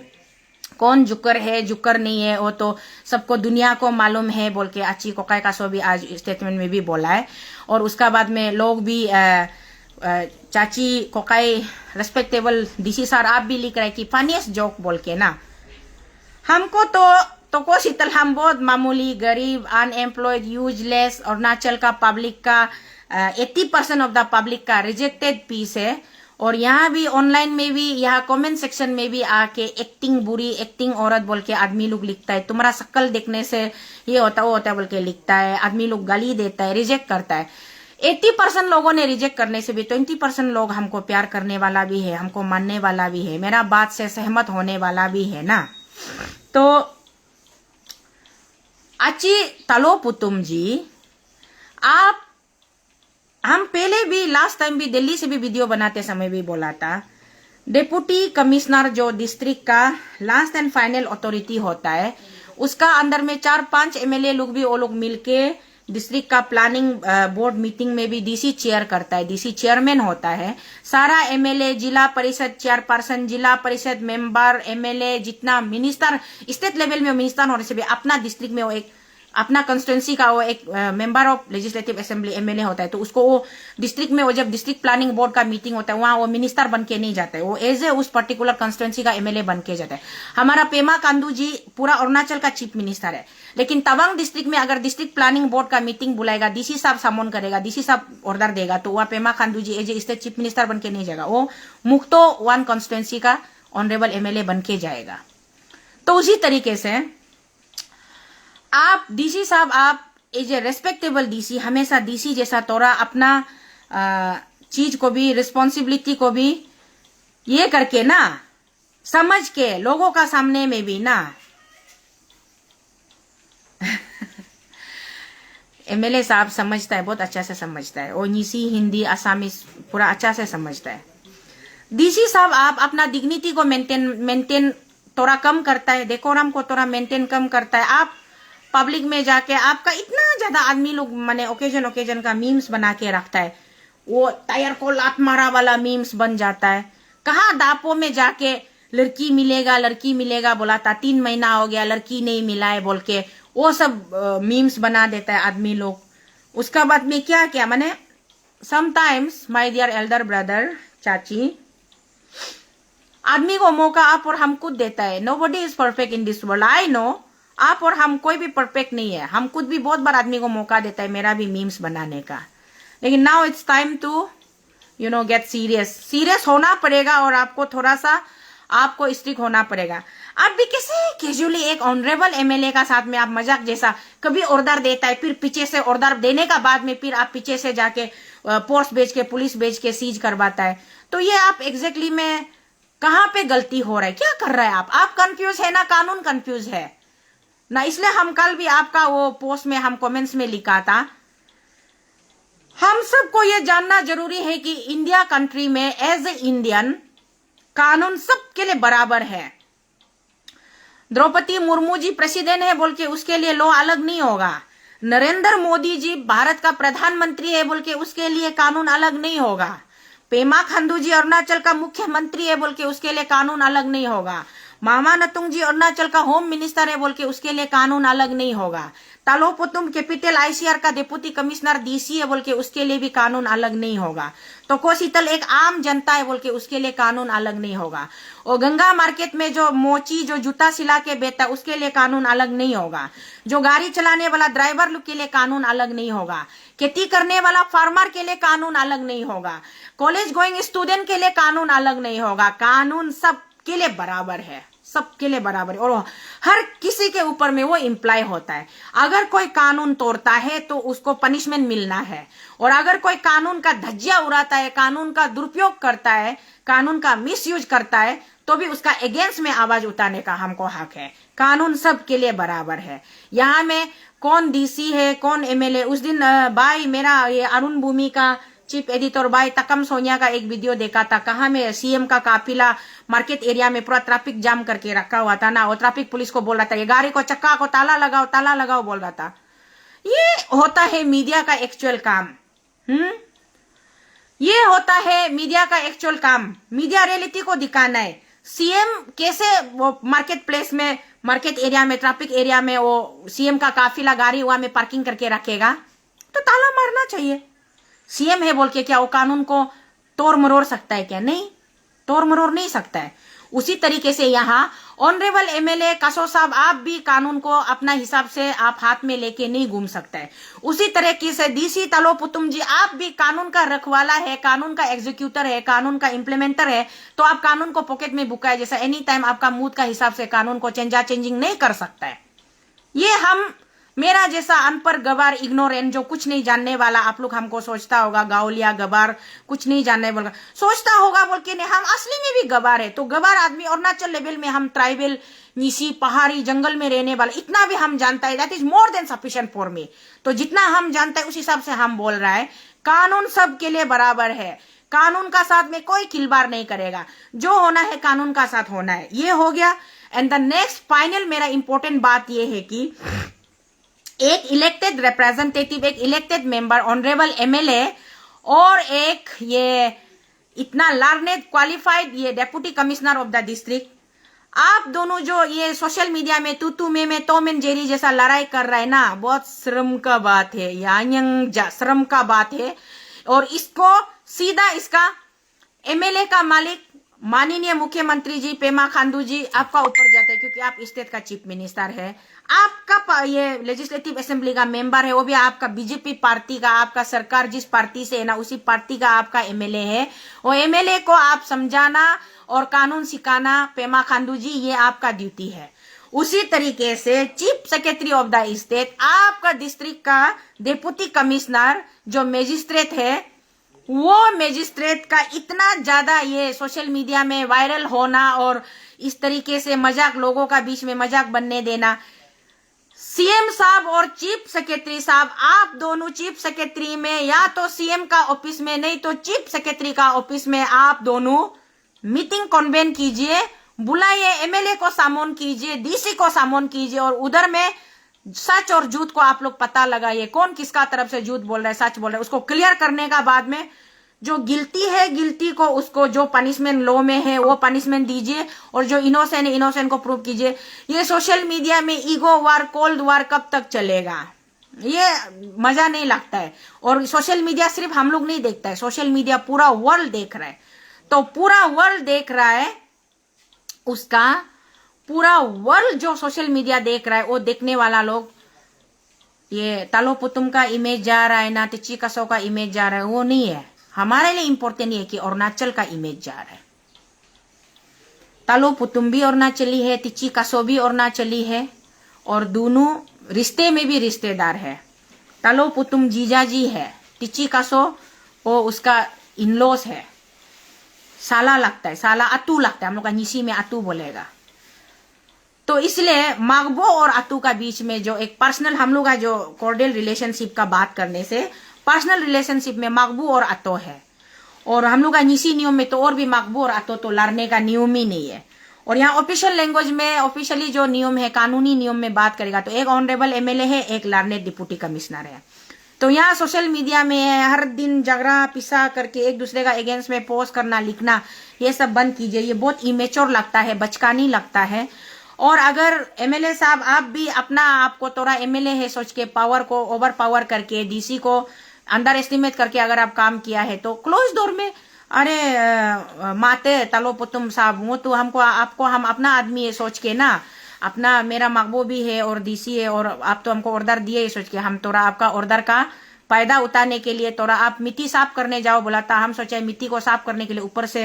कौन जुकर है जुकर नहीं है वो तो सबको दुनिया को मालूम है बोल के आची कोकाई कासो भी आज स्टेटमेंट में भी बोला है। और उसका बाद में लोग भी चाची कोकाई रेस्पेक्टेबल डीसी सर आप भी लिख रहे कि फनीस्ट जोक बोल के ना, हमको तो को शीतल हम बहुत मामूली गरीब अनएम्प्लॉयड यूजलेस अरुणाचल का पब्लिक का 80% ऑफ द पब्लिक का रिजेक्टेड पीस है। और यहाँ भी ऑनलाइन में भी यहाँ कमेंट सेक्शन में भी आके एक्टिंग बुरी एक्टिंग औरत बोल के आदमी लोग लिखता है, तुम्हारा शक्ल देखने से ये होता वो होता है बोल के लिखता है, आदमी लोग गाली देता है, रिजेक्ट करता है। 80% लोगों ने रिजेक्ट करने से भी 20% लोग हमको प्यार करने वाला भी है, हमको मानने वाला भी है, मेरा बात से सहमत होने वाला भी है ना। तो अच्छी तालो पुतुम जी, आप हम पहले भी लास्ट टाइम भी दिल्ली से भी वीडियो बनाते समय भी बोला था, डिप्टी कमिश्नर जो डिस्ट्रिक्ट का लास्ट एंड फाइनल अथॉरिटी होता है, उसका अंदर में 4-5 एमएलए लोग भी वो लोग मिलके डिस्ट्रिक्ट का प्लानिंग बोर्ड मीटिंग में भी डीसी चेयर करता है, डीसी चेयरमैन होता है। सारा एमएलए, जिला परिषद चेयरपर्सन, जिला परिषद मेंबर, एमएलए जितना मिनिस्टर स्टेट लेवल में मिनिस्टर होने से भी अपना डिस्ट्रिक्ट में वो एक अपना कंस्टिट्यूंसी का वो एक member of legislative assembly MLA होता है, तो उसको वो डिस्ट्रिक्ट में वो जब डिस्ट्रिक्ट प्लानिंग बोर्ड का मीटिंग होता है वहां वो मिनिस्टर बन के नहीं जाता है, वो एज ए उस पर्टिकुलर कंस्टिट्यूंसी का एमएलए बन के जाता है। हमारा पेमा खांडू जी पूरा अरुणाचल का चीफ मिनिस्टर है, लेकिन तवांग डिस्ट्रिक्ट में अगर डिस्ट्रिक्ट प्लानिंग बोर्ड का मीटिंग बुलाएगा, डीसी साहब समन करेगा, डीसी साहब ऑर्डर देगा, तो वह Pema Khandu ji as a state chief minister बन के नहीं जाएगा, वो मुक्तो 1 कंस्टिट्यूंसी का ऑनरेबल एमएलए बन के जाएगा। तो उसी तरीके से आप डीसी साहब, आप एज ए रेस्पेक्टेबल डीसी, हमेशा डीसी जैसा तोरा अपना चीज को भी रिस्पॉन्सिबिलिटी को भी ये करके ना समझ के लोगों का सामने में भी ना एमएलए साहब समझता है, बहुत अच्छा से समझता है, वो नीसी हिंदी आसामी पूरा अच्छा से समझता है। डीसी साहब आप अपना डिग्निटी को मेंटेन थोड़ा कम करता है, डेकोरम को थोड़ा मेंटेन कम करता है। आप पब्लिक में जाके आपका इतना ज्यादा आदमी लोग माने ओकेजन का मीम्स बना के रखता है, वो टायर को लात मारा वाला मीम्स बन जाता है। कहाँ दापो में जाके लड़की मिलेगा बोला था, 3 महीना हो गया लड़की नहीं मिला है बोल के वो सब मीम्स बना देता है आदमी लोग। उसका बाद में क्या क्या माने sometimes my dear elder brother चाची, आदमी को मौका आप और हम खुद देता है। Nobody is perfect in this world, I know, आप और हम कोई भी परफेक्ट नहीं है, हम खुद भी बहुत बार आदमी को मौका देता है मेरा भी मीम्स बनाने का। लेकिन now it's time to get serious होना पड़ेगा, और आपको थोड़ा सा आपको स्ट्रिक्ट होना पड़ेगा। आप भी कैसे कैजुअली एक ऑनरेबल एमएलए का साथ में आप मजाक जैसा कभी ऑर्डर देता है, फिर पीछे से ऑर्डर देने का बाद में फिर आप पीछे से जाके फोर्स भेज के पुलिस भेज के सीज करवाता है। तो ये आप एग्जैक्टली में कहाँ पे गलती हो रहा है, क्या कर रहा है आप कंफ्यूज है ना, कानून कंफ्यूज है ना। इसलिए हम कल भी आपका वो पोस्ट में हम कमेंट्स में लिखा था, हम सबको ये जानना जरूरी है कि इंडिया कंट्री में एज ए इंडियन कानून सबके लिए बराबर है। द्रौपदी मुर्मू जी प्रेसिडेंट है बोल के उसके लिए लॉ अलग नहीं होगा। नरेंद्र मोदी जी भारत का प्रधानमंत्री है बोल के उसके लिए कानून अलग नहीं होगा। पेमा खांडू जी अरुणाचल का मुख्यमंत्री है बोल के उसके लिए कानून अलग नहीं होगा। मामा नतुंग जी अरुणाचल का होम मिनिस्टर है बोल के उसके लिए कानून अलग नहीं होगा। तालोपुतुम कैपिटल आईसीआर का डिप्टी कमिश्नर डीसी है बोल के उसके लिए भी कानून अलग नहीं होगा। तो कोसीतल एक आम जनता है बोल के उसके लिए कानून अलग नहीं होगा। और गंगा मार्केट में जो मोची जो जूता सिला के बेचता उसके लिए कानून अलग नहीं होगा। जो गाड़ी चलाने वाला ड्राइवर लोग के लिए कानून अलग नहीं होगा। खेती करने वाला फार्मर के लिए कानून अलग नहीं होगा। कॉलेज गोइंग स्टूडेंट के लिए कानून अलग नहीं होगा। कानून सबके लिए बराबर है, सबके लिए बराबर है और हर किसी के ऊपर में वो इम्प्लाई होता है। अगर कोई कानून तोड़ता है तो उसको पनिशमेंट मिलना है और अगर कोई कानून का धज्जिया उड़ाता है, कानून का दुरुपयोग करता है, कानून का मिसयूज करता है तो भी उसका अगेंस्ट में आवाज उठाने का हमको हक है। कानून सबके लिए बराबर है। यहाँ में कौन डीसी है कौन एमएलए, उस दिन भाई मेरा ये अरुण भूमि का चीफ एडिटर भाई तकम सोनिया का एक वीडियो देखा था। कहाँ में सीएम का काफिला मार्केट एरिया में पूरा ट्रैफिक जाम करके रखा हुआ था ना, और ट्रैफिक पुलिस को बोल रहा था ये गाड़ी को चक्का को ताला लगाओ बोल रहा था। ये होता है मीडिया का एक्चुअल काम। ये होता है मीडिया का एक्चुअल काम। मीडिया रियलिटी को दिखाना है। सीएम कैसे वो मार्केट प्लेस में मार्केट एरिया में ट्रैफिक एरिया में वो सीएम का काफिला गाड़ी हुआ में पार्किंग करके रखेगा? तो ताला मारना चाहिए। सीएम है बोल के क्या वो कानून को तोड़ मरोड़ सकता है क्या? नहीं, तोड़ मरोड़ नहीं सकता है। उसी तरीके से यहाँ ऑनरेबल एमएलए कसो साहब, आप भी कानून को अपना हिसाब से आप हाथ में लेके नहीं घूम सकता है। उसी तरीके से डीसी तालोपुतुम जी, आप भी कानून का रखवाला है, कानून का एग्जीक्यूटर है, कानून का इम्प्लीमेंटर है। तो आप कानून को पॉकेट में बुकाए जैसा एनी टाइम आपका मूड का हिसाब से कानून को चेंजिंग नहीं कर सकता है। ये हम मेरा जैसा अनपढ़ गवार इग्नोरेंट जो कुछ नहीं जानने वाला, आप लोग हमको सोचता होगा गावलिया गवार कुछ नहीं जानने बोल सोचता होगा बोल के नहीं, हम असली में भी गवार है। तो गवार आदमी अरुणाचल लेवल में हम ट्राइबल निसी पहाड़ी जंगल में रहने वाला इतना भी हम जानता है, that is more than sufficient for me. तो जितना हम जानते हैं उस हिसाब से हम बोल रहा है। कानून सबके लिए बराबर है। कानून का साथ में कोई खिलवाड़ नहीं करेगा। जो होना है कानून का साथ होना है। ये हो गया। एंड द नेक्स्ट फाइनल मेरा इंपॉर्टेंट बात ये है कि एक इलेक्टेड रिप्रेजेंटेटिव, एक इलेक्टेड मेंबर, ऑनरेबल एमएलए और एक ये इतना लर्नेड क्वालिफाइड ये deputy commissioner of the district, आप दोनों जो ये सोशल मीडिया में तू में टॉम एंड जेरी जैसा लड़ाई कर रहा है ना, बहुत शर्म का बात है। शर्म का बात है। और इसको सीधा इसका एमएलए का मालिक माननीय मुख्यमंत्री जी पेमा खांडू जी आपका ऊपर जाता है, क्योंकि आप स्टेट का चीफ मिनिस्टर है। आपका ये लेजिस्लेटिव असेंबली का मेंबर है, वो भी आपका बीजेपी पार्टी का, आपका सरकार जिस पार्टी से है ना उसी पार्टी का आपका एमएलए है। वो एमएलए को आप समझाना और कानून सिखाना पेमा खांडू जी, ये आपका ड्यूटी है। उसी तरीके से chief secretary of the state, आपका डिस्ट्रिक्ट का डिप्टी कमिश्नर जो मजिस्ट्रेट है, वो मजिस्ट्रेट का इतना ज्यादा ये सोशल मीडिया में वायरल होना और इस तरीके से मजाक, लोगों का बीच में मजाक बनने देना। सीएम साहब और चीफ सेक्रेटरी साहब, आप दोनों चीफ सेक्रेटरी में या तो सीएम का ऑफिस में नहीं तो चीफ सेक्रेटरी का ऑफिस में आप दोनों मीटिंग कन्वेन कीजिए, बुलाइए, एमएलए को सामोन कीजिए, डीसी को सामोन कीजिए और उधर में सच और झूठ को आप लोग पता लगाइए। कौन किसका तरफ से झूठ बोल रहा है, सच बोल रहा है, उसको क्लियर करने का बाद में जो गिल्टी है, गिल्टी को उसको जो पनिशमेंट लॉ में है वो पनिशमेंट दीजिए और जो इनोसेंट है इनोसेंट को प्रूव कीजिए। ये सोशल मीडिया में ईगो वार, कोल्ड वार कब तक चलेगा? ये मजा नहीं लगता है। और सोशल मीडिया सिर्फ हम लोग नहीं देखता है, सोशल मीडिया पूरा वर्ल्ड देख रहा है। तो पूरा वर्ल्ड देख रहा है, उसका पूरा वर्ल्ड जो सोशल मीडिया देख रहा है, वो देखने वाला लोग ये तालोपुतुम का इमेज जा रहा है ना, तिची कसो का इमेज जा रहा है, वो नहीं है। हमारे लिए इंपॉर्टेंट ये है कि अरुणाचल का इमेज जा रहा है। तालोपुतुम भी अरुणाचली है, तिची कसो भी अरुणाचली है और दोनों रिश्ते में भी रिश्तेदार है। तालोपुतुम जीजाजी है, तिची कसो वो उसका इनलॉस है, साला लगता है, साला अतू लगता है, हम लोग का निशी में अतू बोलेगा। तो इसलिए मागबो और अतू का बीच में जो एक पर्सनल हम लोग का जो कॉर्डियल रिलेशनशिप का बात करने से पर्सनल रिलेशनशिप में मागबू और अतो है। और हम लोग का निशी नियम में तो और भी मागबू और अतो तो लड़ने का नियम ही नहीं है। और यहाँ ऑफिशियल लैंग्वेज में ऑफिशियली जो नियम है, कानूनी नियम में बात करेगा तो एक ऑनरेबल एमएलए है, एक लार्नेट डिप्टी कमिश्नर है। तो यहाँ सोशल मीडिया में हर दिन झगड़ा पिसा करके एक दूसरे का अगेंस्ट में पोस्ट करना, लिखना, ये सब बंद कीजिए। ये बहुत इमेच्योर लगता है, बचकानी लगता है। और अगर एमएलए साहब आप भी अपना आपको थोड़ा एमएलए है सोच के पावर को ओवर पावर करके, डीसी को अंडर एस्टिमेट करके अगर आप काम किया है तो क्लोज डोर में, अरे माते तलो पुतुम साहब, वो तो हमको आपको हम अपना आदमी है सोच के ना, अपना मेरा महबूब भी है और डीसी है और आप तो हमको ऑर्डर दिए है सोच के, हम थोड़ा आपका ऑर्डर का फायदा उठाने के लिए थोड़ा आप मिट्टी साफ करने जाओ बोला था। हम सोचे मिट्टी को साफ करने के लिए ऊपर से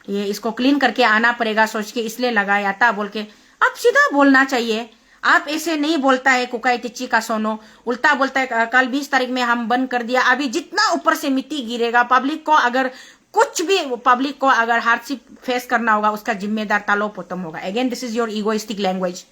ये इसको क्लीन करके आना पड़ेगा सोच के इसलिए लगाया था बोल के। आप सीधा बोलना चाहिए, आप ऐसे नहीं बोलता है कुकाई तिच्ची का सोनो, उल्टा बोलता है कल 20 तारीख में हम बंद कर दिया। अभी जितना ऊपर से मिट्टी गिरेगा पब्लिक को, अगर कुछ भी पब्लिक को अगर हार्डशिप फेस करना होगा उसका जिम्मेदार तालो पुतुम होगा। Again this is your egoistic language.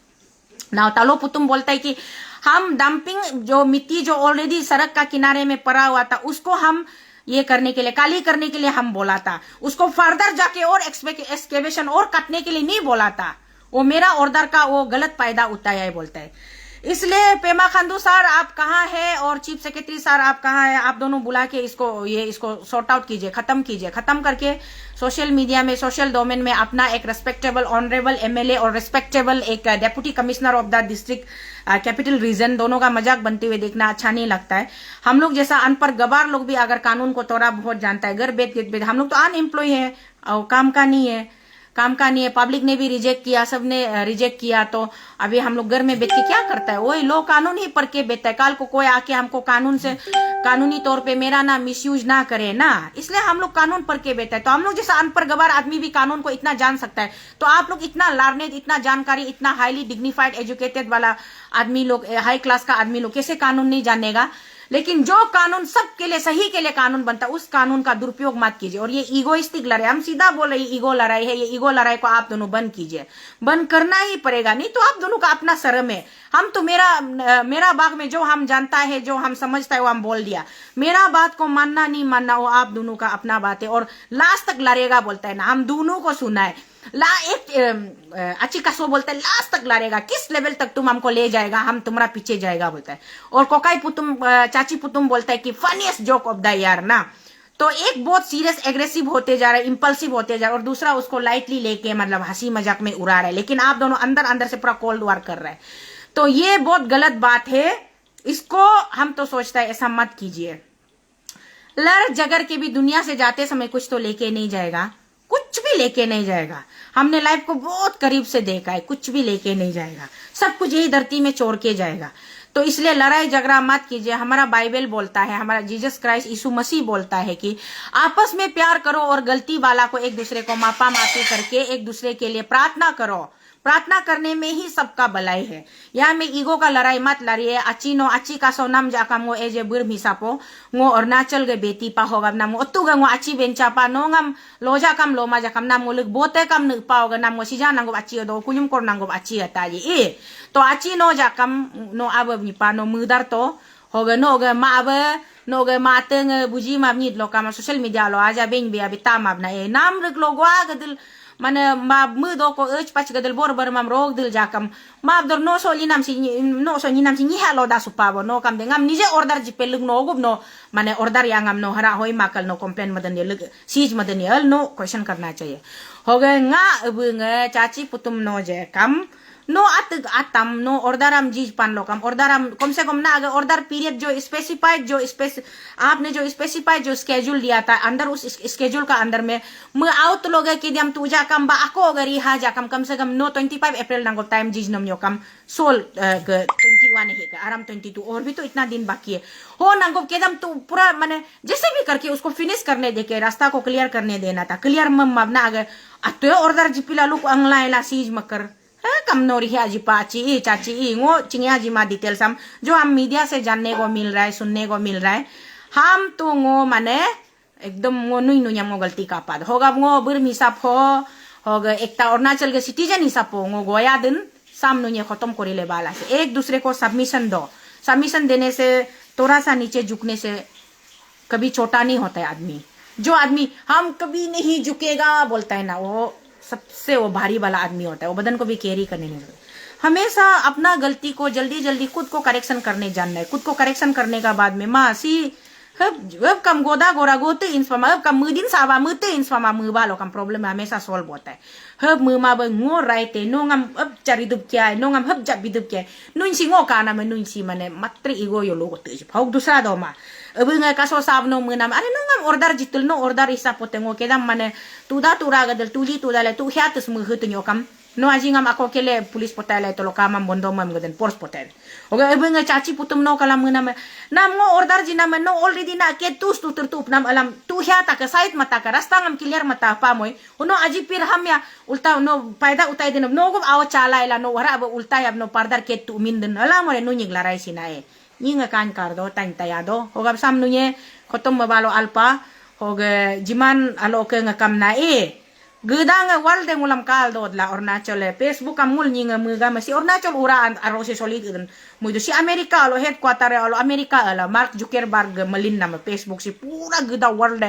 Now Talo Putum बोलता है कि हम डंपिंग जो मिट्टी जो ऑलरेडी सड़क का किनारे में पड़ा हुआ था उसको हम ये करने के लिए, काली करने के लिए हम बोला था, उसको फर्दर जाके और एक्सकेवेशन और काटने के लिए नहीं बोला था। वो मेरा ऑर्डर का वो गलत फायदा उठाया है बोलता है। इसलिए पेमा खांडू सर आप कहाँ है और चीफ सेक्रेटरी सर आप कहाँ है, आप दोनों बुला के इसको सॉर्ट आउट कीजिए, खत्म कीजिए, खत्म करके सोशल मीडिया में, सोशल डोमेन में अपना एक रेस्पेक्टेबल ऑनरेबल एमएलए और रेस्पेक्टेबल एक deputy commissioner of the district capital region, दोनों का मजाक बनते हुए देखना अच्छा नहीं लगता है। हम लोग जैसा अनपढ़ गवार लोग भी अगर कानून को थोड़ा बहुत जानता है, घर बेद हम लोग तो अनएम्प्लॉय है और काम का नहीं है, पब्लिक ने भी रिजेक्ट किया, सबने रिजेक्ट किया, तो अभी हम लोग घर में बैठ के क्या करता है, वही लोग कानून ही पढ़ के बैठता है। कल को कोई आके हमको कानूनी तौर पे मेरा ना मिसयूज ना करे ना, इसलिए हम लोग कानून पढ़ के बैठा है। तो हम लोग जैसा अनपढ़ गवार आदमी भी कानून को इतना जान सकता है, तो आप लोग इतना लर्नेड, इतना जानकारी, इतना हाईली डिग्निफाइड एजुकेटेड वाला आदमी लोग, हाई क्लास का आदमी लोग कैसे कानून नहीं जानेगा। लेकिन जो कानून सबके लिए, सही के लिए कानून बनता है, उस कानून का दुरुपयोग मत कीजिए। और ये ईगोइस्टिक लड़ाई, हम सीधा बोल रहे ईगो लड़ाई है, ये ईगो लड़ाई को आप दोनों बंद कीजिए, बंद करना ही पड़ेगा, नहीं तो आप दोनों का अपना शर्म है। हम तो मेरा बाग में जो हम जानता है, जो हम समझता है वो हम बोल दिया, मेरा बात को मानना नहीं मानना वो आप दोनों का अपना बात है। और लास्ट तक लड़ेगा बोलता है ना, हम दोनों को सुना है, अच्छी कसो बोलता है लास्ट तक लड़ेगा, किस लेवल तक तुम हमको ले जाएगा, हम तुम्हारा पीछे जाएगा बोलता है। और कोकाई पुतुम, चाची पुतुम बोलता है कि funniest joke of the year ना। तो एक बहुत सीरियस एग्रेसिव होते जा रहा है, इंपल्सिव होते जा रहा है, और दूसरा उसको लाइटली लेके मतलब हंसी मजाक में उड़ा रहा है, लेकिन आप दोनों अंदर अंदर से पूरा कोल्ड वार कर रहे हैं। तो ये बहुत गलत बात है, इसको हम तो सोचता है ऐसा मत कीजिए। लड़ झगड़ के भी दुनिया से जाते समय कुछ तो लेके नहीं जाएगा, कुछ भी लेके नहीं जाएगा। हमने लाइफ को बहुत करीब से देखा है, कुछ भी लेके नहीं जाएगा, सब कुछ यही धरती में छोड़ के जाएगा। तो इसलिए लड़ाई झगड़ा मत कीजिए। हमारा बाइबल बोलता है, हमारा जीसस क्राइस्ट यीशु मसीह बोलता है कि आपस में प्यार करो और गलती वाला को एक दूसरे को मापा माफी करके एक दूसरे के लिए प्रार्थना करो। प्रार्थना करने में ही सबका भलाई है। यहाँ में ईगो का लड़ाई मत लड़िए। अच्छी का सो नाम जाका मो एजे बुर मिसापो ngो अरुणाचल के बेटी पा होगा नाम ओतु गंगो अच्छी बेंचा पा नो ngam लोजा कम लोमा जाकम नाम मुलुक बोते कम न पाओगा नाम सिजा नांगो अच्छी दो कुलुम कोर नांगो अच्छी अताजी ए तो अच्छी नो जाकम नो अब मिपा नो मुदर तो होगा नो गे मा अब नो गे मातंग बुजी माबनी लोका सोशल मीडिया लो आजा बेन बे अबिता माबना ए नाम रग लोगवा गदल माने माब मुदो को एच पच गदल बोर बर माम रोग दिल जाकम माब दर नो सोली नाम सी नो सोनी नाम सी नि हेलो दा सुपाबो नो कम देंगम निजे ऑर्डर जिपे लुग नो गुब नो माने ऑर्डर यांगम नो हरा होई माकल नो कंप्लेन मदन ये लग सीज मदन ये नो क्वेश्चन करना चाहिए हो गए nga अबंग चाची पुतुम नो जे कम नो आतम नो ऑर्डर हम जीज पान लो कम से कम ना अगर ऑर्डर पीरियड जो स्पेसिफाइड आपने जो स्पेसिफाइड जो स्केड्यूल दिया था अंदर उस स्केड्यूल का अंदर में मैं आउट लोगे कि हम तुझा कम बा ako अगर यहाँ जा कम से कम नो 25 अप्रैल नंगो टाइम जीज नम यो कम सोल 21 है का आराम 22 और भी तो इतना दिन बाकी है हो नंगो के दम तो पूरा माने जैसे भी करके उसको फिनिश करने दे के रास्ता को क्लियर करने देना था क्लियर मम ना अगर अतो ऑर्डर जिपिला लुक अंगला सीज मकर कम नोरी है जी पाची चाची वो चिंगिया जी मा डिटेल्स हम जो हम मीडिया से जानने को मिल रहा है सुनने को मिल रहा है हम तो वो माने एकदम वो नुई नुई हम गलती का पाद होगा वो बुर हिसाब होगा एक अरुणाचल के सिटीजन हिसाब हो वो गोया दिन साम नुई खत्म कर ले बाला से एक दूसरे को सबमिशन दो सबमिशन देने से थोड़ा सा नीचे झुकने से कभी छोटा नहीं होता है आदमी जो आदमी हम कभी नहीं झुकेगा बोलता है ना वो सबसे वो भारी वाला आदमी होता है, वो बदन को भी कैरी करने नहीं लगता। हमेशा अपना गलती को जल्दी जल्दी खुद को करेक्शन करने जानना है। खुद को करेक्शन करने का बाद में मासी हब कम गोदा गोरा गोते इंस्पामा हब कम मुदिन सावा मुते इंस्पामा मुबालो कम प्रॉब्लम हमेशा सॉल्व होता है। हब मुमा ब ngो राइते नोंगम अब चारी दुब क्या है नोंगम हब जब भी दुब क्या है नुइसी ngो काना में नुइसी माने मात्र ईगो यो लोगो तेज भाग दूसरा दो मा अब ngai kaso sabno menam are nongam order jitul no order isa potengo kedam mane tuda tura gadel tuli tuda le tu hiatus mu hutunyo kam no ajingam ako kele pulis potale to lokama bondo mam gaden pors potel oga अब ngai chachi putum no kala menam nam ngo order jinam no already na ke tus tu tertup nam alam tu hiata ka side mata ka rasta ngam clear mata pa moy uno aji pir ham ya ulta no paida utai din no go aw chala ila no wara ab ulta ya no pardar ke tu min din ala mo no nyig larai sinae Nyinga kan kardo tang tayado hogab sam nuye kotom mabalo alpa hoge jiman alo ke ngakam na gedang walde ngulam kaldo la ornachole Facebook amul nyinga muga masi ornachol ura arose solid mudo si Amerika alo headquarter alo Amerika ala Mark Zuckerberg malin nama Facebook si pura geda world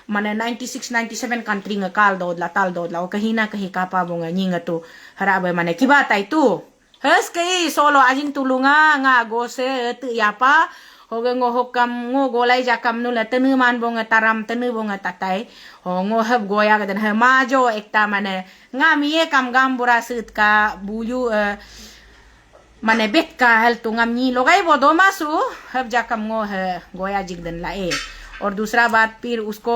mane 96 97 country nga kaldo la taldo la o kahina kahi kapa bunga nyinga tu harabe mane kibata itu Hes kay solo ajing tulunga nga go se tu yapa hoge ngo hokam ngo golai jakam nula tenu man bonga taram tenu bonga tatai ho ngo heb goya gadan he majo ekta mane nga miye kam gambura sut ka buyu mane bet ka hel tu ngam ni logai bodo masu heb jakam ngo he goya jigdan la और दूसरा बात फिर उसको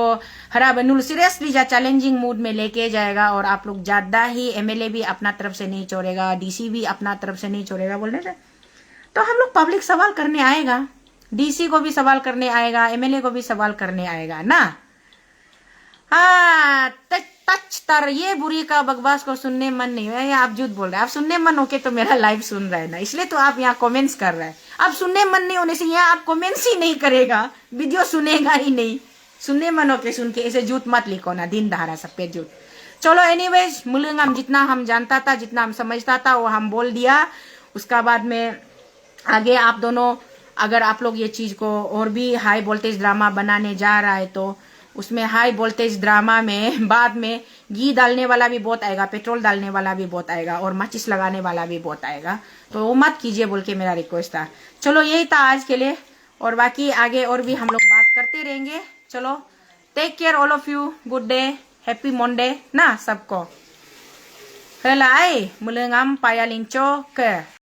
हरा बनूल seriously या challenging mood में लेके जाएगा और आप लोग ज्यादा ही एमएलए भी अपना तरफ से नहीं छोड़ेगा डीसी भी अपना तरफ से नहीं छोड़ेगा बोलने से तो हम लोग पब्लिक सवाल करने आएगा डीसी को भी सवाल करने आएगा एमएलए को भी सवाल करने आएगा ना टच तर ये बुरी का बकवास को सुनने मन नहीं है या आप झूठ बोल रहे हैं आप सुनने मन होके तो मेरा लाइव सुन रहे हैं ना इसलिए तो आप यहाँ कमेंट्स कर रहे हैं आप सुनने मन नहीं होने से यहाँ आप कमेंट्स ही नहीं करेगा वीडियो सुनेगा ही नहीं सुनने मन होके सुन के ऐसे झूठ मत लिखो ना दिन दहाड़ा सब पे झूठ चलो एनीवेज मुलंग हम जितना हम जानता था जितना हम समझता था वो हम बोल दिया उसका बाद में आगे आप दोनों अगर आप लोग ये चीज को और भी हाई वोल्टेज ड्रामा बनाने जा रहा है तो उसमें हाई वोल्टेज ड्रामा में बाद में घी डालने वाला भी बहुत आएगा पेट्रोल डालने वाला भी बहुत आएगा और माचिस लगाने वाला भी बहुत आएगा तो वो मत कीजिए बोल के मेरा रिक्वेस्ट था चलो यही था आज के लिए और बाकी आगे और भी हम लोग बात करते रहेंगे चलो take care all of you good day happy Monday ना सबको हेला मुलंगम पायालिंचो के